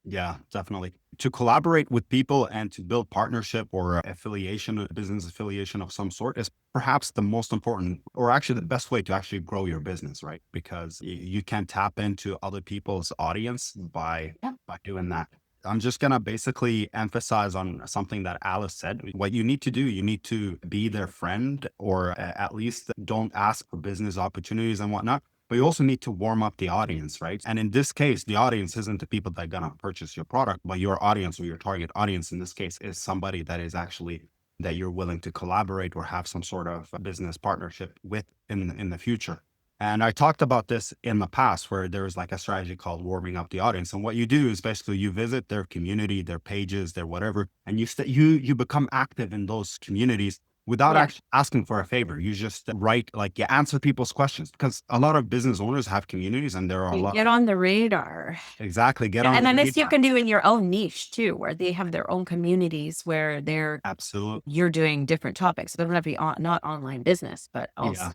Yeah, definitely. To collaborate with people and to build partnership or affiliation, business affiliation of some sort is perhaps the most important, or actually the best way to actually grow your business, right? Because you can tap into other people's audience Yeah. by doing that. I'm just going to basically emphasize on something that Alice said. What you need to do, you need to be their friend, or at least don't ask for business opportunities and whatnot. But you also need to warm up the audience, right? And in this case, the audience isn't the people that are going to purchase your product, but your audience, or your target audience in this case, is somebody that is actually that you're willing to collaborate or have some sort of business partnership with in the future. And I talked about this in the past where there is like a strategy called warming up the audience. And what you do is basically you visit their community, their pages, their whatever, and you become active in those communities without Yeah. actually asking for a favor. You just write, like, you answer people's questions, because a lot of business owners have communities and there are a You lot. get on the radar. Exactly. Get Yeah, on and the then this you radar. can do in your own niche too, where they have their own communities where Absolutely. you're doing different topics. It doesn't have to be not online business, but also Yeah.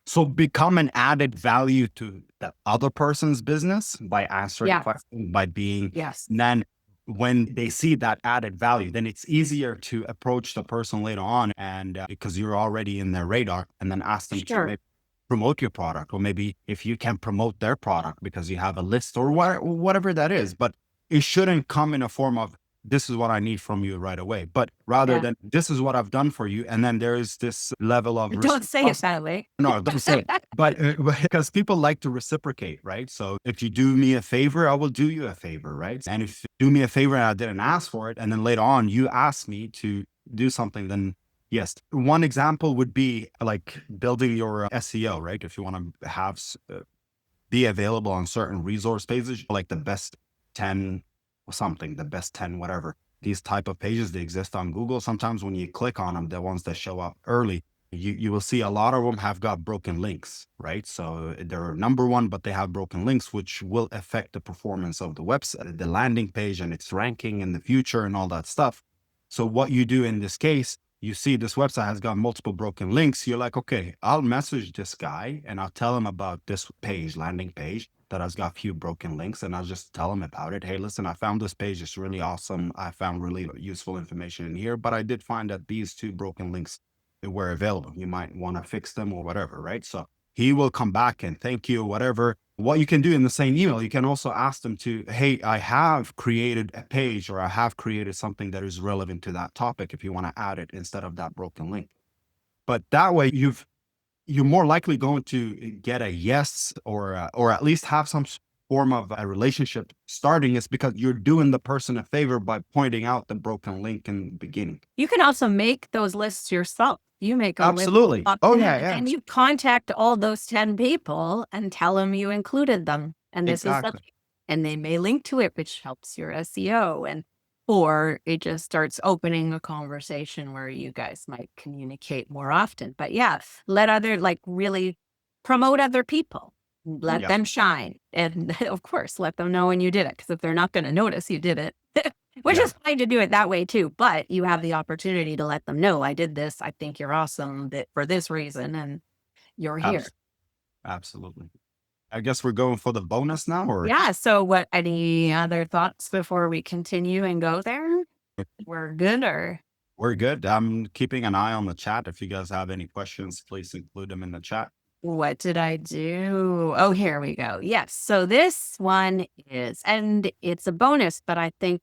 So become an added value to the other person's business by answering yeah, questions, by being, yes, and then when they see that added value, then it's easier to approach the person later on, and because you're already in their radar, and then ask them to sure, maybe promote your product, or maybe if you can promote their product because you have a list, or whatever that is. But it shouldn't come in a form of, this is what I need from you right away, but rather yeah. than, this is what I've done for you. And then there is this level of Don't say it that way. no, don't say it. But because people like to reciprocate, right? So if you do me a favor, I will do you a favor, right? And if you do me a favor and I didn't ask for it, and then later on you ask me to do something, then yes. One example would be like building your SEO, right? If you want to have be available on certain resource pages, like the best 10 or something, the best 10, whatever. These type of pages, they exist on Google. Sometimes when you click on them, the ones that show up early, you will see a lot of them have got broken links, right? So they're number one, but they have broken links, which will affect the performance of the website, the landing page, and its ranking in the future and all that stuff. So what you do in this case, you see this website has got multiple broken links. You're like, okay, I'll message this guy and I'll tell him about this page, landing page, that has got a few broken links. And I'll just tell him about it. Hey, listen, I found this page. It's really awesome. I found really useful information in here, but I did find that these two broken links were available. You might want to fix them or whatever, right? So he will come back and thank you, whatever. What you can do in the same email, you can also ask them to, hey, I have created a page, or I have created something that is relevant to that topic, if you want to add it instead of that broken link. But that way you're more likely going to get a yes, or at least have some form of a relationship starting, is because you're doing the person a favor by pointing out the broken link in the beginning. You can also make those lists yourself. You make a list Absolutely. of Oh 10, yeah, yeah. and you contact all those 10 people and tell them you included them. And this is Exactly. and they may link to it, which helps your SEO. Or it just starts opening a conversation where you guys might communicate more often. But yeah, let other like really promote other people, let Yeah, them shine. And of course, let them know when you did it. Because if they're not going to notice you did it, which yeah, is fine to do it that way too. But you have the opportunity to let them know, I did this. I think you're awesome that for this reason. And you're here. abs- absolutely. I guess we're going for the bonus now, or Yeah. So what, any other thoughts before we continue and go there? We're good or? we're good. I'm keeping an eye on the chat. If you guys have any questions, please include them in the chat. What did I do? Oh, here we go. Yes. So this one is, and it's a bonus, but I think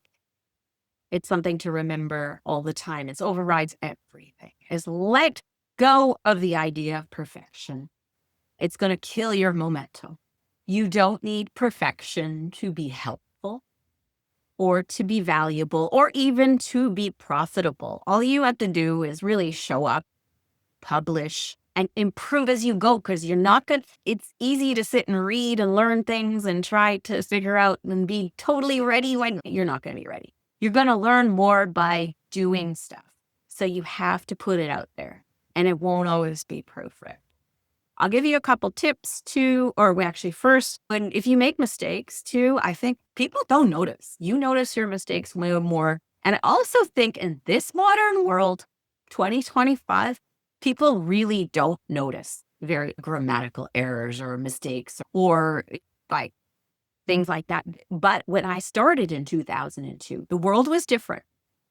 it's something to remember all the time. It overrides everything. Is let go of the idea of perfection. It's going to kill your momentum. You don't need perfection to be helpful or to be valuable or even to be profitable. All you have to do is really show up, publish, and improve as you go, because you're not good. It's easy to sit and read and learn things and try to figure out and be totally ready when you're not going to be ready. You're going to learn more by doing stuff. So you have to put it out there, and it won't always be perfect. I'll give you a couple tips too, or we actually first, when if you make mistakes too, I think people don't notice. You notice your mistakes way more. And I also think in this modern world, 2025, people really don't notice very grammatical errors or mistakes or like things like that. But when I started in 2002, the world was different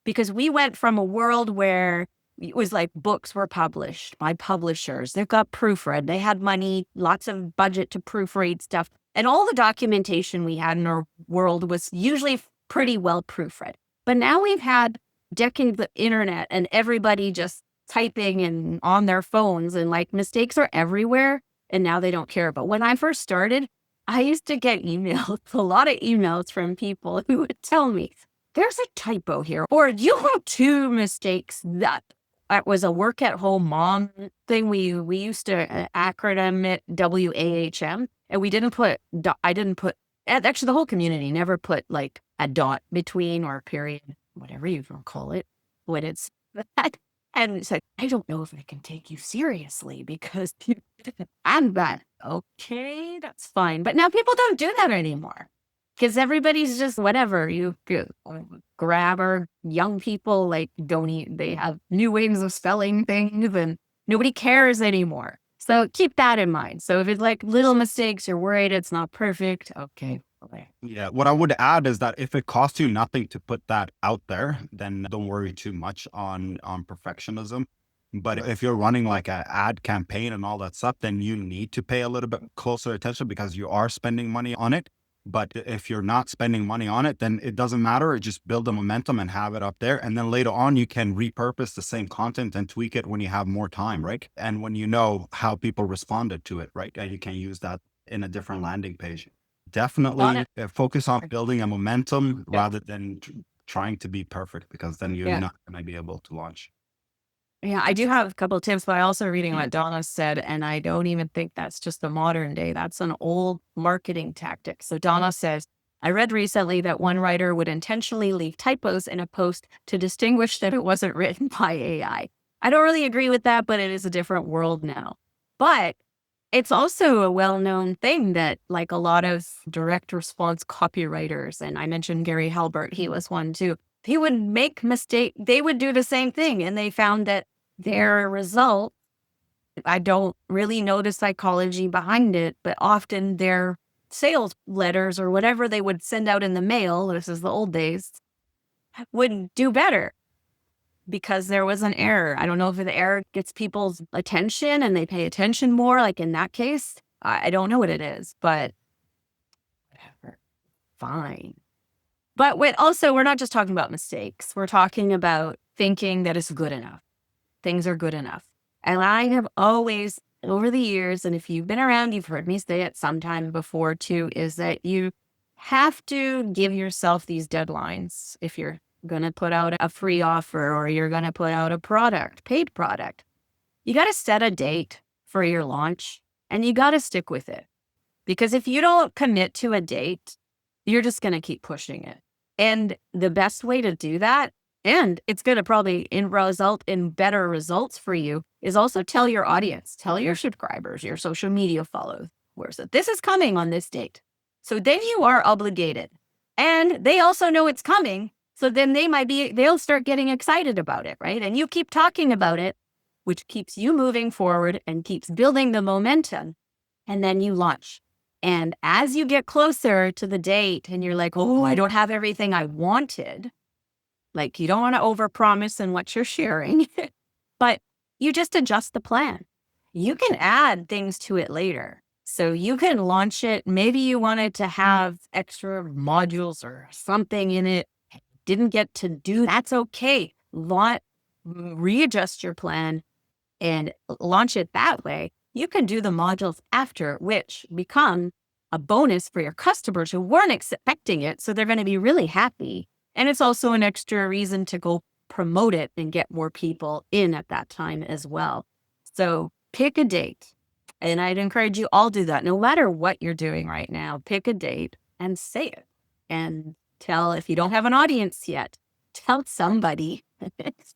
because we went from a world where it was like books were published by publishers. They've got proofread. They had money, lots of budget to proofread stuff. And all the documentation we had in our world was usually pretty well proofread. But now we've had decades of internet and everybody just typing and on their phones, and like mistakes are everywhere. And now they don't care. But when I first started, I used to get emails, a lot of emails from people who would tell me, there's a typo here, or you have two mistakes. That was a work at home mom thing. We used to acronym it WAHM, and we didn't put, I didn't put, actually the whole community never put like a dot between or a period, whatever you want to call it, when it's that. And it's like, I don't know if I can take you seriously because I'm bad. Okay, that's fine. But now people don't do that anymore because everybody's just whatever. You grab our young people, like they have new ways of spelling things and nobody cares anymore. So keep that in mind. So if it's like little mistakes, you're worried it's not perfect. Okay. Yeah, what I would add is that if it costs you nothing to put that out there, then don't worry too much on perfectionism. But if you're running like an ad campaign and all that stuff, then you need to pay a little bit closer attention because you are spending money on it. But if you're not spending money on it, then it doesn't matter. Just build the momentum and have it up there. And then later on, you can repurpose the same content and tweak it when you have more time, right? And when you know how people responded to it, right? And you can use that in a different landing page. Definitely focus on building a momentum rather than trying to be perfect, because then you're Yeah. not going to be able to launch. Yeah, I do have a couple of tips, but I also reading what Donna said, and I don't even think that's just a modern day. That's an old marketing tactic. So Donna says, I read recently that one writer would intentionally leave typos in a post to distinguish that it wasn't written by AI. I don't really agree with that, but it is a different world now. But it's also a well-known thing that like a lot of direct response copywriters, and I mentioned Gary Halbert, he was one too. He would make mistake. They would do the same thing, and they found that their result, I don't really know the psychology behind it, but often their sales letters or whatever they would send out in the mail, this is the old days, would do better because there was an error. I don't know if the error gets people's attention and they pay attention more, like in that case. I don't know what it is, but whatever. Fine. But we're not just talking about mistakes. We're talking about thinking that it's good enough. Things are good enough. And I have always, over the years, and if you've been around, you've heard me say it sometime before too, is that you have to give yourself these deadlines. If you're going to put out a free offer or you're going to put out a product, paid product, you got to set a date for your launch and you got to stick with it. Because if you don't commit to a date, you're just going to keep pushing it. And the best way to do that and it's going to probably result in better results for you, is also tell your audience, tell your subscribers, your social media followers, that this is coming on this date. So then you are obligated. And they also know it's coming. So then they'll start getting excited about it, right? And you keep talking about it, which keeps you moving forward and keeps building the momentum. And then you launch. And as you get closer to the date and you're like, oh, I don't have everything I wanted, like you don't want to overpromise in what you're sharing, but you just adjust the plan. You can add things to it later. So you can launch it. Maybe you wanted to have extra modules or something in it. Didn't get to do. That's okay. Readjust your plan and launch it that way. You can do the modules after, which become a bonus for your customers who weren't expecting it. So they're going to be really happy. And it's also an extra reason to go promote it and get more people in at that time as well. So pick a date. And I'd encourage you all do that. No matter what you're doing right now, pick a date and say it. And tell, if you don't have an audience yet, tell somebody.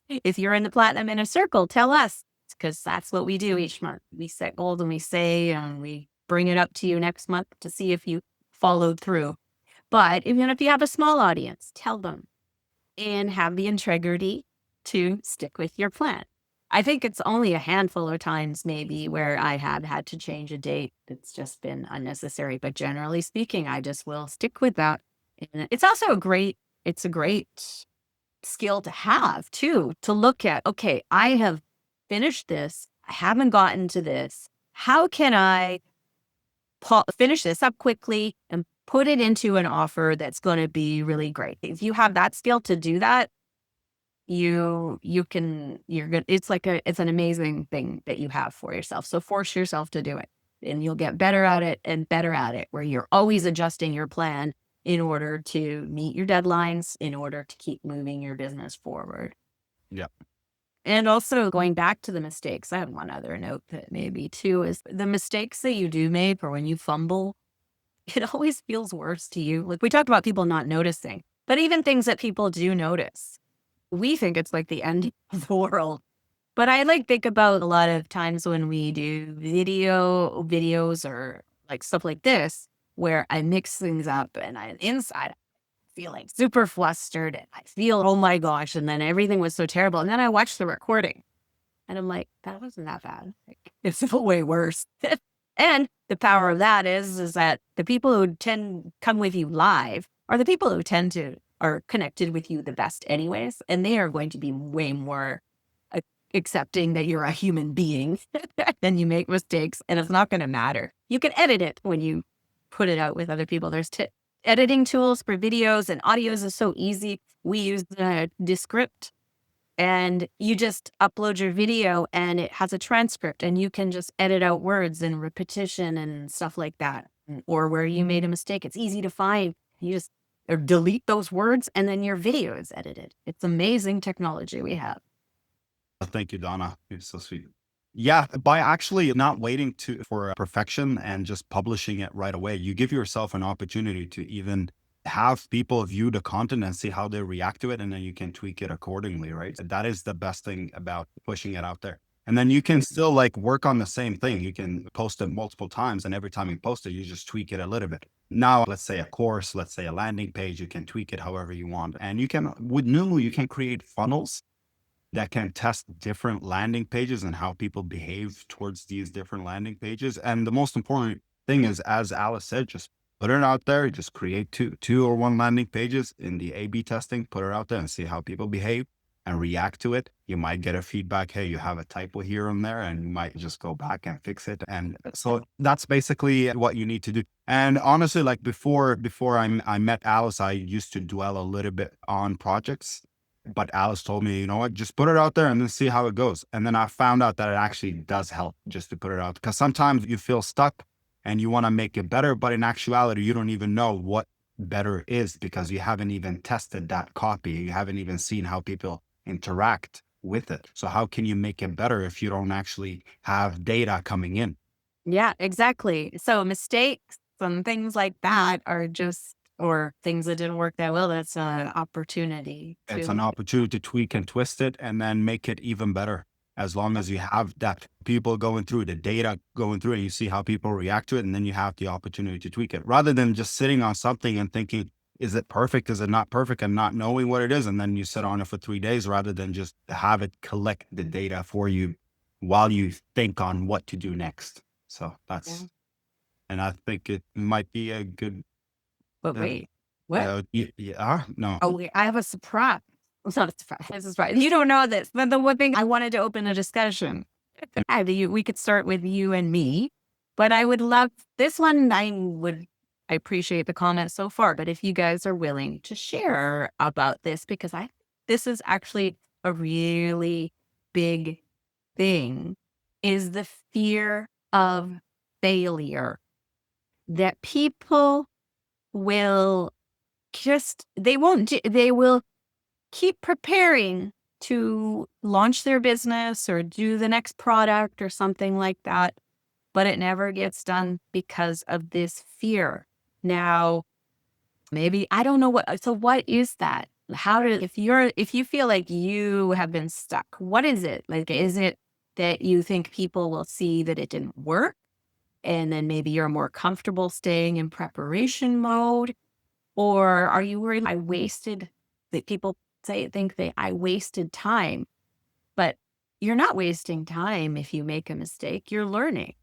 If you're in the Platinum Inner Circle, tell us, because that's what we do each month. We set goals and we say, and we bring it up to you next month to see if you followed through. But even if you have a small audience, tell them and have the integrity to stick with your plan. I think it's only a handful of times maybe where I have had to change a date. It's just been unnecessary. But generally speaking, I just will stick with that. And it's also it's a great skill to have too, to look at, okay, I have finished this. I haven't gotten to this. How can I finish this up quickly and put it into an offer that's going to be really great? If you have that skill to do that, you're good. It's an amazing thing that you have for yourself. So force yourself to do it and you'll get better at it and better at it, where you're always adjusting your plan in order to meet your deadlines, in order to keep moving your business forward. Yeah. And also going back to the mistakes, I have one other note that maybe too is the mistakes that you do make, or when you fumble, it always feels worse to you. Like we talked about people not noticing, but even things that people do notice, we think it's like the end of the world. But I think about a lot of times when we do videos or like stuff like this, where I mix things up and inside feeling super flustered and I feel, oh my gosh, and then everything was so terrible. And then I watch the recording and I'm like, that wasn't that bad. Like, it's way worse. And the power of that is that the people who come with you live are the people who are connected with you the best anyways. And they are going to be way more accepting that you're a human being. Then you make mistakes and it's not going to matter. You can edit it when you put it out with other people. There's editing tools for videos and audios is so easy. We use the Descript, and you just upload your video and it has a transcript and you can just edit out words and repetition and stuff like that. Or where you made a mistake, it's easy to find. You just or delete those words and then your video is edited. It's amazing technology we have. Thank you, Donna. You're so sweet. Yeah, by actually not waiting for perfection and just publishing it right away, you give yourself an opportunity to even have people view the content and see how they react to it, and then you can tweak it accordingly, right? That is the best thing about pushing it out there. And then you can still like work on the same thing. You can post it multiple times, and every time you post it, you just tweak it a little bit. Now, let's say a course, let's say a landing page, you can tweak it however you want. And you can, with Noomu, you can create funnels that can test different landing pages and how people behave towards these different landing pages. And the most important thing is, as Alice said, just put it out there, just create two or one landing pages in the A/B testing, put it out there and see how people behave and react to it. You might get a feedback, hey, you have a typo here and there, and you might just go back and fix it. And so that's basically what you need to do. And honestly, like before I met Alice, I used to dwell a little bit on projects. But Alice told me, you know what, just put it out there and then see how it goes. And then I found out that it actually does help just to put it out, because sometimes you feel stuck and you want to make it better, but in actuality, you don't even know what better is because you haven't even tested that copy. You haven't even seen how people interact with it. So how can you make it better if you don't actually have data coming in? Yeah, exactly. So mistakes and things like that are just or things that didn't work that well, that's an opportunity It's to. an opportunity to tweak and twist it and then make it even better. As long as you have that people going through the data going through and you see how people react to it, and then you have the opportunity to tweak it rather than just sitting on something and thinking, is it perfect? Is it not perfect? And not knowing what it is. And then you sit on it for 3 days rather than just have it collect the data for you while you think on what to do next. So Yeah. and I think it might be a good, But wait, what? yeah, no, Oh, wait, I have a surprise. It's not a surprise. It's a surprise. You don't know this, but the one thing I wanted to open a discussion. We could start with you and me, but I would love this one. I appreciate the comments so far, but if you guys are willing to share about this, because this is actually a really big thing, is the fear of failure that people will they will keep preparing to launch their business or do the next product or something like that, but it never gets done because of this fear. Now, maybe I don't know what is that? If you feel like you have been stuck, what is it? Like, is it that you think people will see that it didn't work and then maybe you're more comfortable staying in preparation mode? Or are you worried that people I wasted time, but you're not wasting time if you make a mistake, you're learning.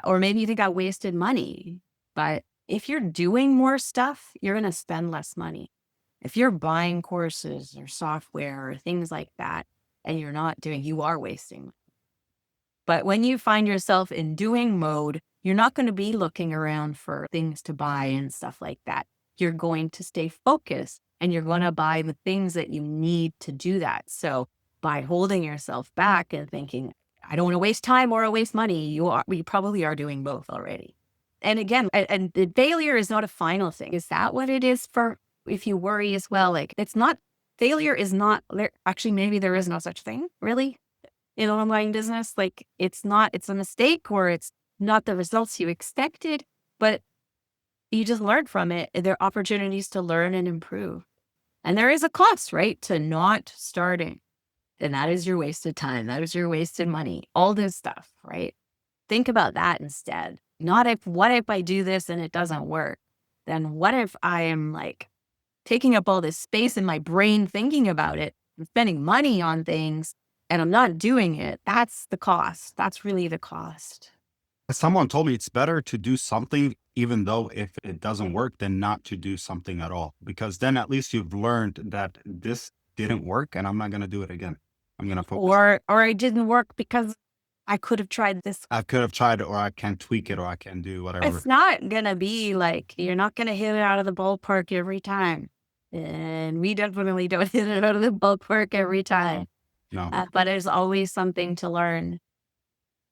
Or maybe you think I wasted money, but if you're doing more stuff, you're going to spend less money. If you're buying courses or software or things like that, and you are wasting. But when you find yourself in doing mode, you're not going to be looking around for things to buy and stuff like that. You're going to stay focused and you're going to buy the things that you need to do that. So by holding yourself back and thinking, I don't want to waste time or waste money, you probably are doing both already. And again, and the failure is not a final thing. Is that what it is for if you worry as well? Like it's not, failure is not there. Actually, maybe there is no such thing really in online business. Like it's a mistake or it's not the results you expected, but you just learn from it. There are opportunities to learn and improve. And there is a cost, right, to not starting. And that is your wasted time. That is your wasted money, all this stuff, right? Think about that instead. Not what if I do this and it doesn't work? Then what if I am like taking up all this space in my brain thinking about it and spending money on things and I'm not doing it? That's the cost. That's really the cost. someone told me it's better to do something, even though if it doesn't work, than not to do something at all. Because then at least you've learned that this didn't work and I'm not going to do it again. I'm going to focus. Or it didn't work because I could have tried this. I could have tried it, or I can tweak it, or I can do whatever. It's not gonna be like you're not gonna hit it out of the ballpark every time. And we definitely don't hit it out of the ballpark every time. No, But there's always something to learn.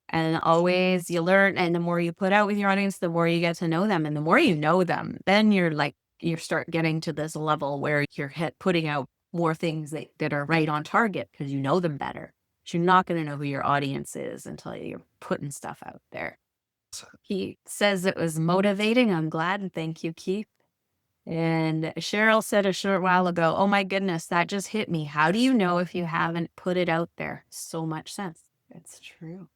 And always you learn. And the more you put out with your audience, the more you get to know them. And the more you know them, then you start getting to this level where you're putting out more things that are right on target because you know them better. But you're not going to know who your audience is until you're putting stuff out there. He says it was motivating. I'm glad. And thank you, Keith. And Cheryl said a short while ago, oh my goodness, that just hit me. How do you know if you haven't put it out there? So much sense. It's true.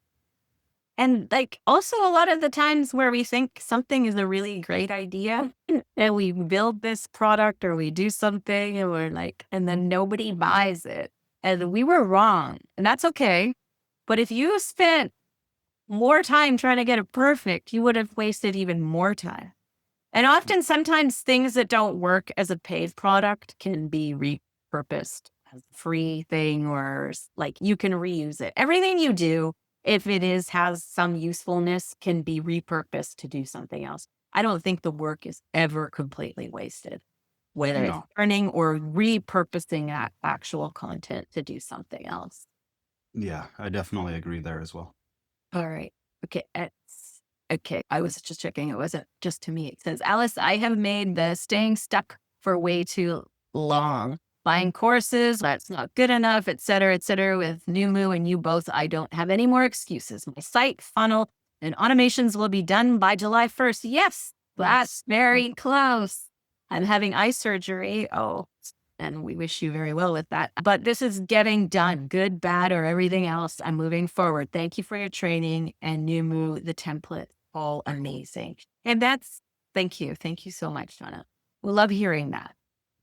And like also a lot of the times where we think something is a really great idea and we build this product or we do something and we're like, and then nobody buys it. And we were wrong. And that's okay. But if you spent more time trying to get it perfect, you would have wasted even more time. And often, sometimes things that don't work as a paid product can be repurposed as a free thing or like you can reuse it. Everything you do, if has some usefulness, can be repurposed to do something else. I don't think the work is ever completely wasted, whether it's no. learning or repurposing that actual content to do something else. Yeah, I definitely agree there as well. All right. Okay. Okay. I was just checking. It wasn't just to me. It says, Alice, I have made the staying stuck for way too long. Buying courses, that's not good enough, et cetera, with Noomu and you both. I don't have any more excuses. My site, funnel, and automations will be done by July 1st. Yes, that's very close. I'm having eye surgery. Oh, and we wish you very well with that. But this is getting done, good, bad, or everything else. I'm moving forward. Thank you for your training and Noomu, the template, all amazing. And thank you. Thank you so much, Donna. We love hearing that.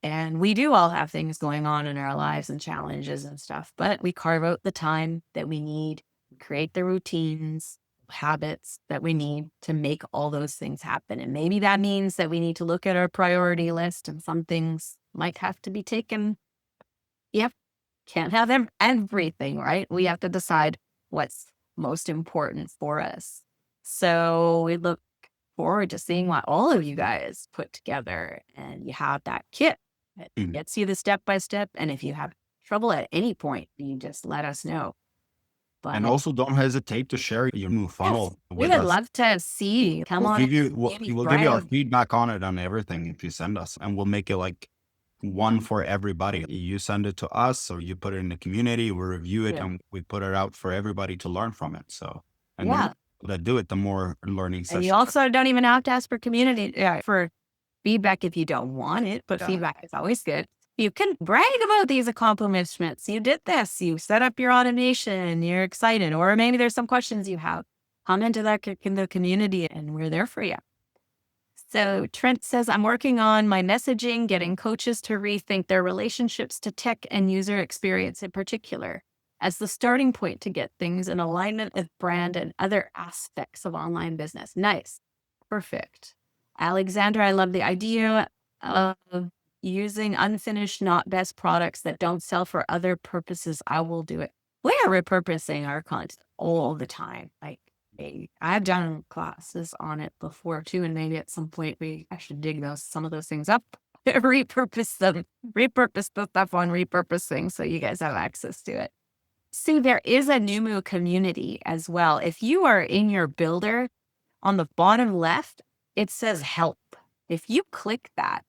And we do all have things going on in our lives and challenges and stuff, but we carve out the time that we need, create the routines, habits that we need to make all those things happen. And maybe that means that we need to look at our priority list and some things might have to be taken. Yep. Can't have everything, right? We have to decide what's most important for us. So we look forward to seeing what all of you guys put together, and you have that kit that Mm. gets you the step by step. And if you have trouble at any point, you just let us know. And But also don't hesitate to share your new yes, funnel we with would us. love to see. Come We'll on, give you maybe we'll give you our brag. feedback on it and everything if you send us, and we'll make it like one for everybody. You send it to us or you put it in the community, we review it Yeah. and we put it out for everybody to learn from it. So, and the more Yeah. that do it, the more learning And you sessions. also don't even have to ask for community for feedback if you don't want it, but Yeah. feedback is always good. You can brag about these accomplishments. You did this, you set up your automation, you're excited, or maybe there's some questions you have. Comment to that in the community and we're there for you. So Trent says, I'm working on my messaging, getting coaches to rethink their relationships to tech and user experience in particular as the starting point to get things in alignment with brand and other aspects of online business. Nice. Perfect. Alexandra, I love the idea of using unfinished, not best products that don't sell for other purposes. I will do it. We are repurposing our content all the time. Like, I've done classes on it before too, and maybe at some point I should dig some of those things up, repurpose the stuff on repurposing so you guys have access to it. So there is a Noomu community as well. If you are in your builder, on the bottom left, it says help. If you click that,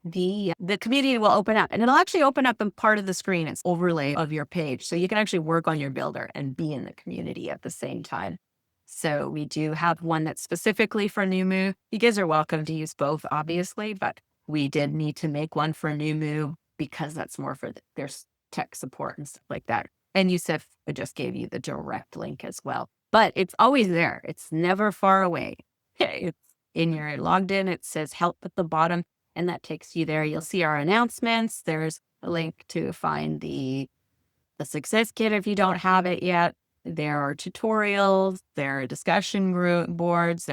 the community will open up, and it'll actually open up in part of the screen. It's overlay of your page. So you can actually work on your builder and be in the community at the same time. So we do have one that's specifically for Noomu. You guys are welcome to use both, obviously, but we did need to make one for Noomu because that's more for their tech support and stuff like that. And Yusef just gave you the direct link as well. But it's always there. It's never far away. It's in your logged in. It says help at the bottom, and that takes you there. You'll see our announcements. There's a link to find the success kit if you don't have it yet. There are tutorials, there are discussion group boards.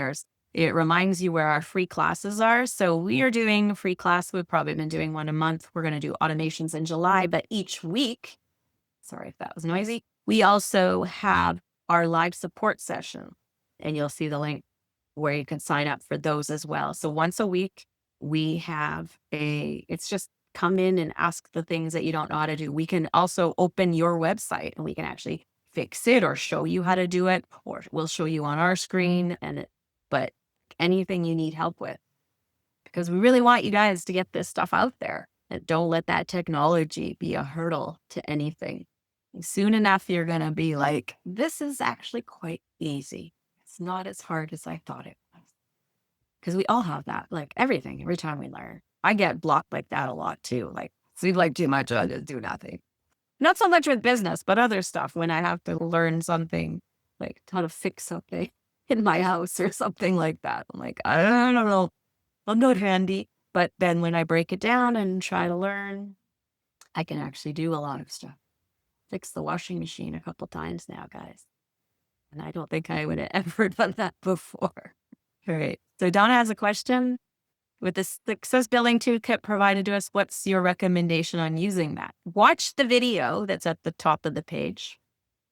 It reminds you where our free classes are. So we are doing a free class. We've probably been doing one a month. We're going to do automations in July, but each week, sorry if that was noisy, we also have our live support session, and you'll see the link where you can sign up for those as well. So once a week, we have it's just come in and ask the things that you don't know how to do. We can also open your website and we can actually fix it or show you how to do it, or we'll show you on our screen. But anything you need help with, because we really want you guys to get this stuff out there, and don't let that technology be a hurdle to anything. Soon enough, you're going to be like, this is actually quite easy. It's not as hard as I thought it was. Because we all have that, like everything, every time we learn. I get blocked like that a lot too. Like, seems like too much, I just do nothing. Not so much with business, but other stuff when I have to learn something, like how to fix something in my house or something like that. I'm like, I don't know. I'm not handy. But then when I break it down and try to learn, I can actually do a lot of stuff. Fix the washing machine a couple times now, guys. And I don't think I would have ever done that before. All right. So Donna has a question. With the success building toolkit provided to us, what's your recommendation on using that? Watch the video that's at the top of the page.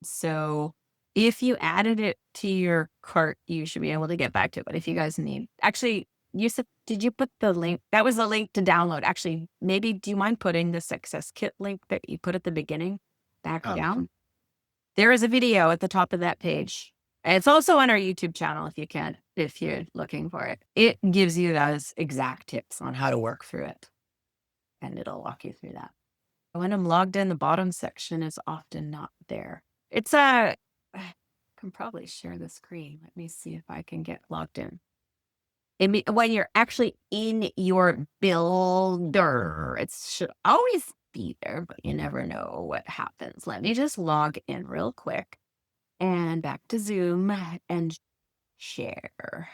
So if you added it to your cart, you should be able to get back to it. But if you guys need, actually, Yusuf, did you put the link? That was the link to download. Actually, maybe do you mind putting the success kit link that you put at the beginning back down? There is a video at the top of that page. It's also on our YouTube channel if you're looking for it. It gives you those exact tips on how to work through it, and it'll walk you through that. When I'm logged in, the bottom section is often not there. I can probably share the screen. Let me see if I can get logged in. When you're actually in your builder, it should always be there, but you never know what happens. Let me just log in real quick and back to Zoom and share.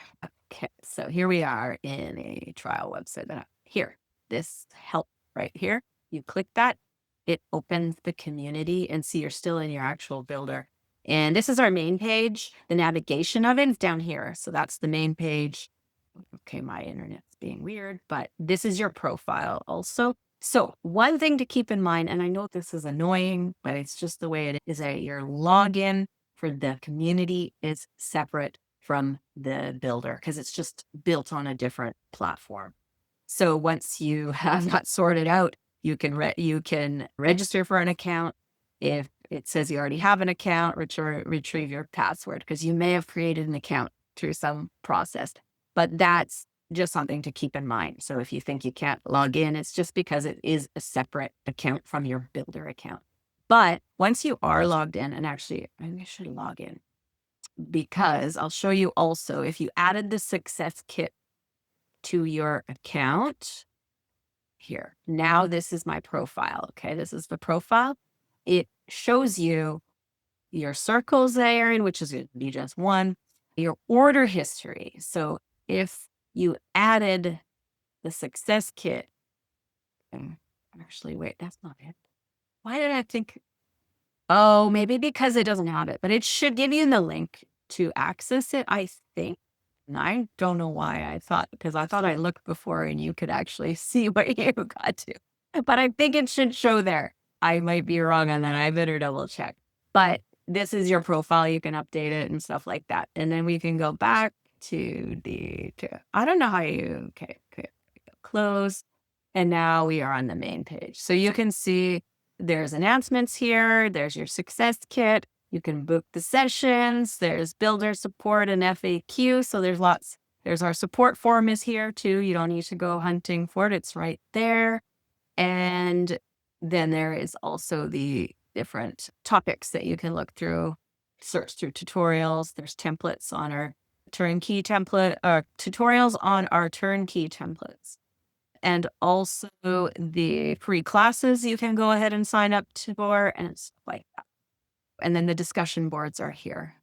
Okay, so here we are in a trial website. Here, this help right here. You click that, it opens the community, and see you're still in your actual builder. And this is our main page. The navigation of it is down here. So that's the main page. Okay, my internet's being weird, but this is your profile also. So one thing to keep in mind, and I know this is annoying, but it's just the way it is, that your login for the community is separate from the builder because it's just built on a different platform. So once you have that sorted out, you can register for an account. If it says you already have an account, retrieve your password because you may have created an account through some process. But that's just something to keep in mind. So if you think you can't log in, it's just because it is a separate account from your builder account. But once you are logged in, and actually, I should log in because I'll show you also if you added the success kit to your account here. Now this is my profile. Okay, this is the profile. It shows you your circles there, in which is going to be just one, your order history. So if you added the success kit, actually, wait, that's not it. Why did I think? Oh, maybe because it doesn't have it, but it should give you the link to access it, I think. And I don't know why I thought, because I thought I looked before and you could actually see what you got to. But I think it should show there. I might be wrong on that. I better double check. But this is your profile. You can update it and stuff like that. And then we can go back to I don't know how you, okay, close. And now we are on the main page. So you can see there's announcements here. There's your success kit. You can book the sessions. There's builder support and FAQ. So there's lots. There's our support form is here too. You don't need to go hunting for it. It's right there. And then there is also the different topics that you can look through, search through tutorials. There's templates on our turnkey template, tutorials on our turnkey templates. And also the free classes you can go ahead and sign up for and stuff like that. And then the discussion boards are here.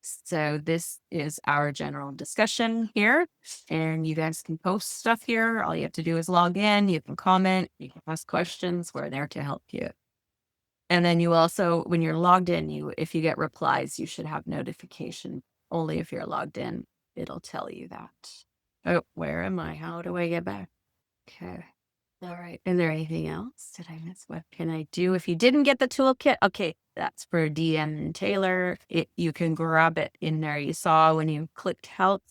So this is our general discussion here, and you guys can post stuff here. All you have to do is log in, you can comment, you can ask questions. We're there to help you. And then you also, when you're logged in, if you get replies, you should have notification. Only if you're logged in, it'll tell you that. Oh, where am I? How do I get back? Okay. All right. Is there anything else? Did I miss? What can I do if you didn't get the toolkit? Okay, that's for DM Taylor. You can grab it in there. You saw when you clicked help.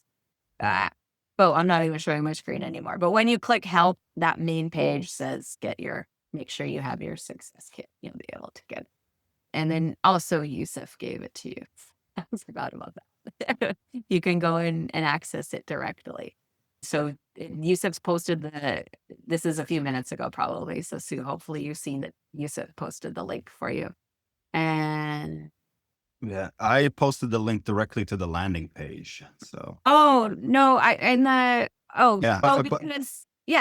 Oh, I'm not even showing my screen anymore. But when you click help, that main page says make sure you have your success kit. You'll be able to get it. And then also Yusef gave it to you. I forgot about that. You can go in and access it directly. So Yusef's posted this is a few minutes ago, probably. So Sue, hopefully you've seen that Yusef posted the link for you. And Yeah, I posted the link directly to the landing page. So oh no, the yeah, because the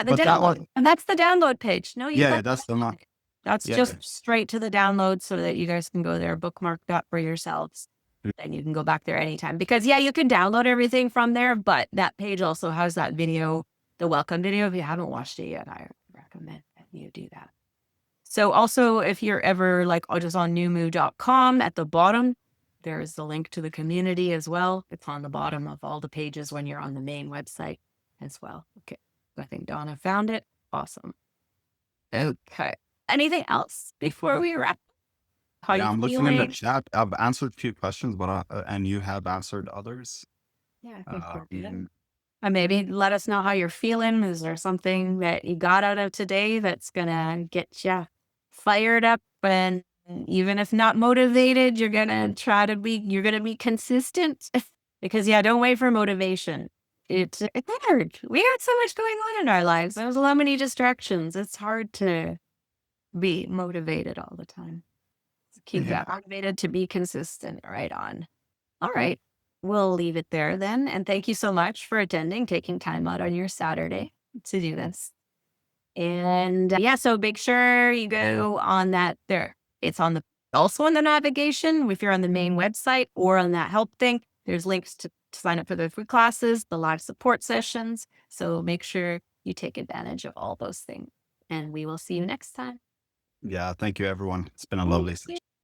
but that download. one, And that's the download page. No, you yeah, got that's the not. that's Yeah, just straight to the download so that you guys can go there, bookmark that for yourselves. Then you can go back there anytime. Because you can download everything from there, but that page also has that video, the welcome video. If you haven't watched it yet, I recommend that you do that. So also, if you're ever just on Noomu.com, at the bottom, there's the link to the community as well. It's on the bottom of all the pages when you're on the main website as well. Okay. I think Donna found it. Awesome. Okay. Anything else before we wrap? How yeah, you I'm looking in the feeling? chat. I've answered a few questions, but and you have answered others. Yeah, I think we're good. Mm, And maybe let us know how you're feeling. Is there something that you got out of today that's gonna get you fired up? And even if not motivated, you're gonna be consistent. Because don't wait for motivation. It's hard. We got so much going on in our lives. There's so many distractions. It's hard to be motivated all the time. So keep yeah. that motivated to be consistent. Right on. All right. we'll leave it there then. And thank you so much for attending, taking time out on your Saturday to do this. And yeah, so make sure you go on that there. It's on the also on the navigation if you're on the main website or on that help thing. There's links to sign up for the free classes, the live support sessions. So make sure you take advantage of all those things. And we will see you next time. Yeah, thank you, everyone. It's been a lovely Thank you.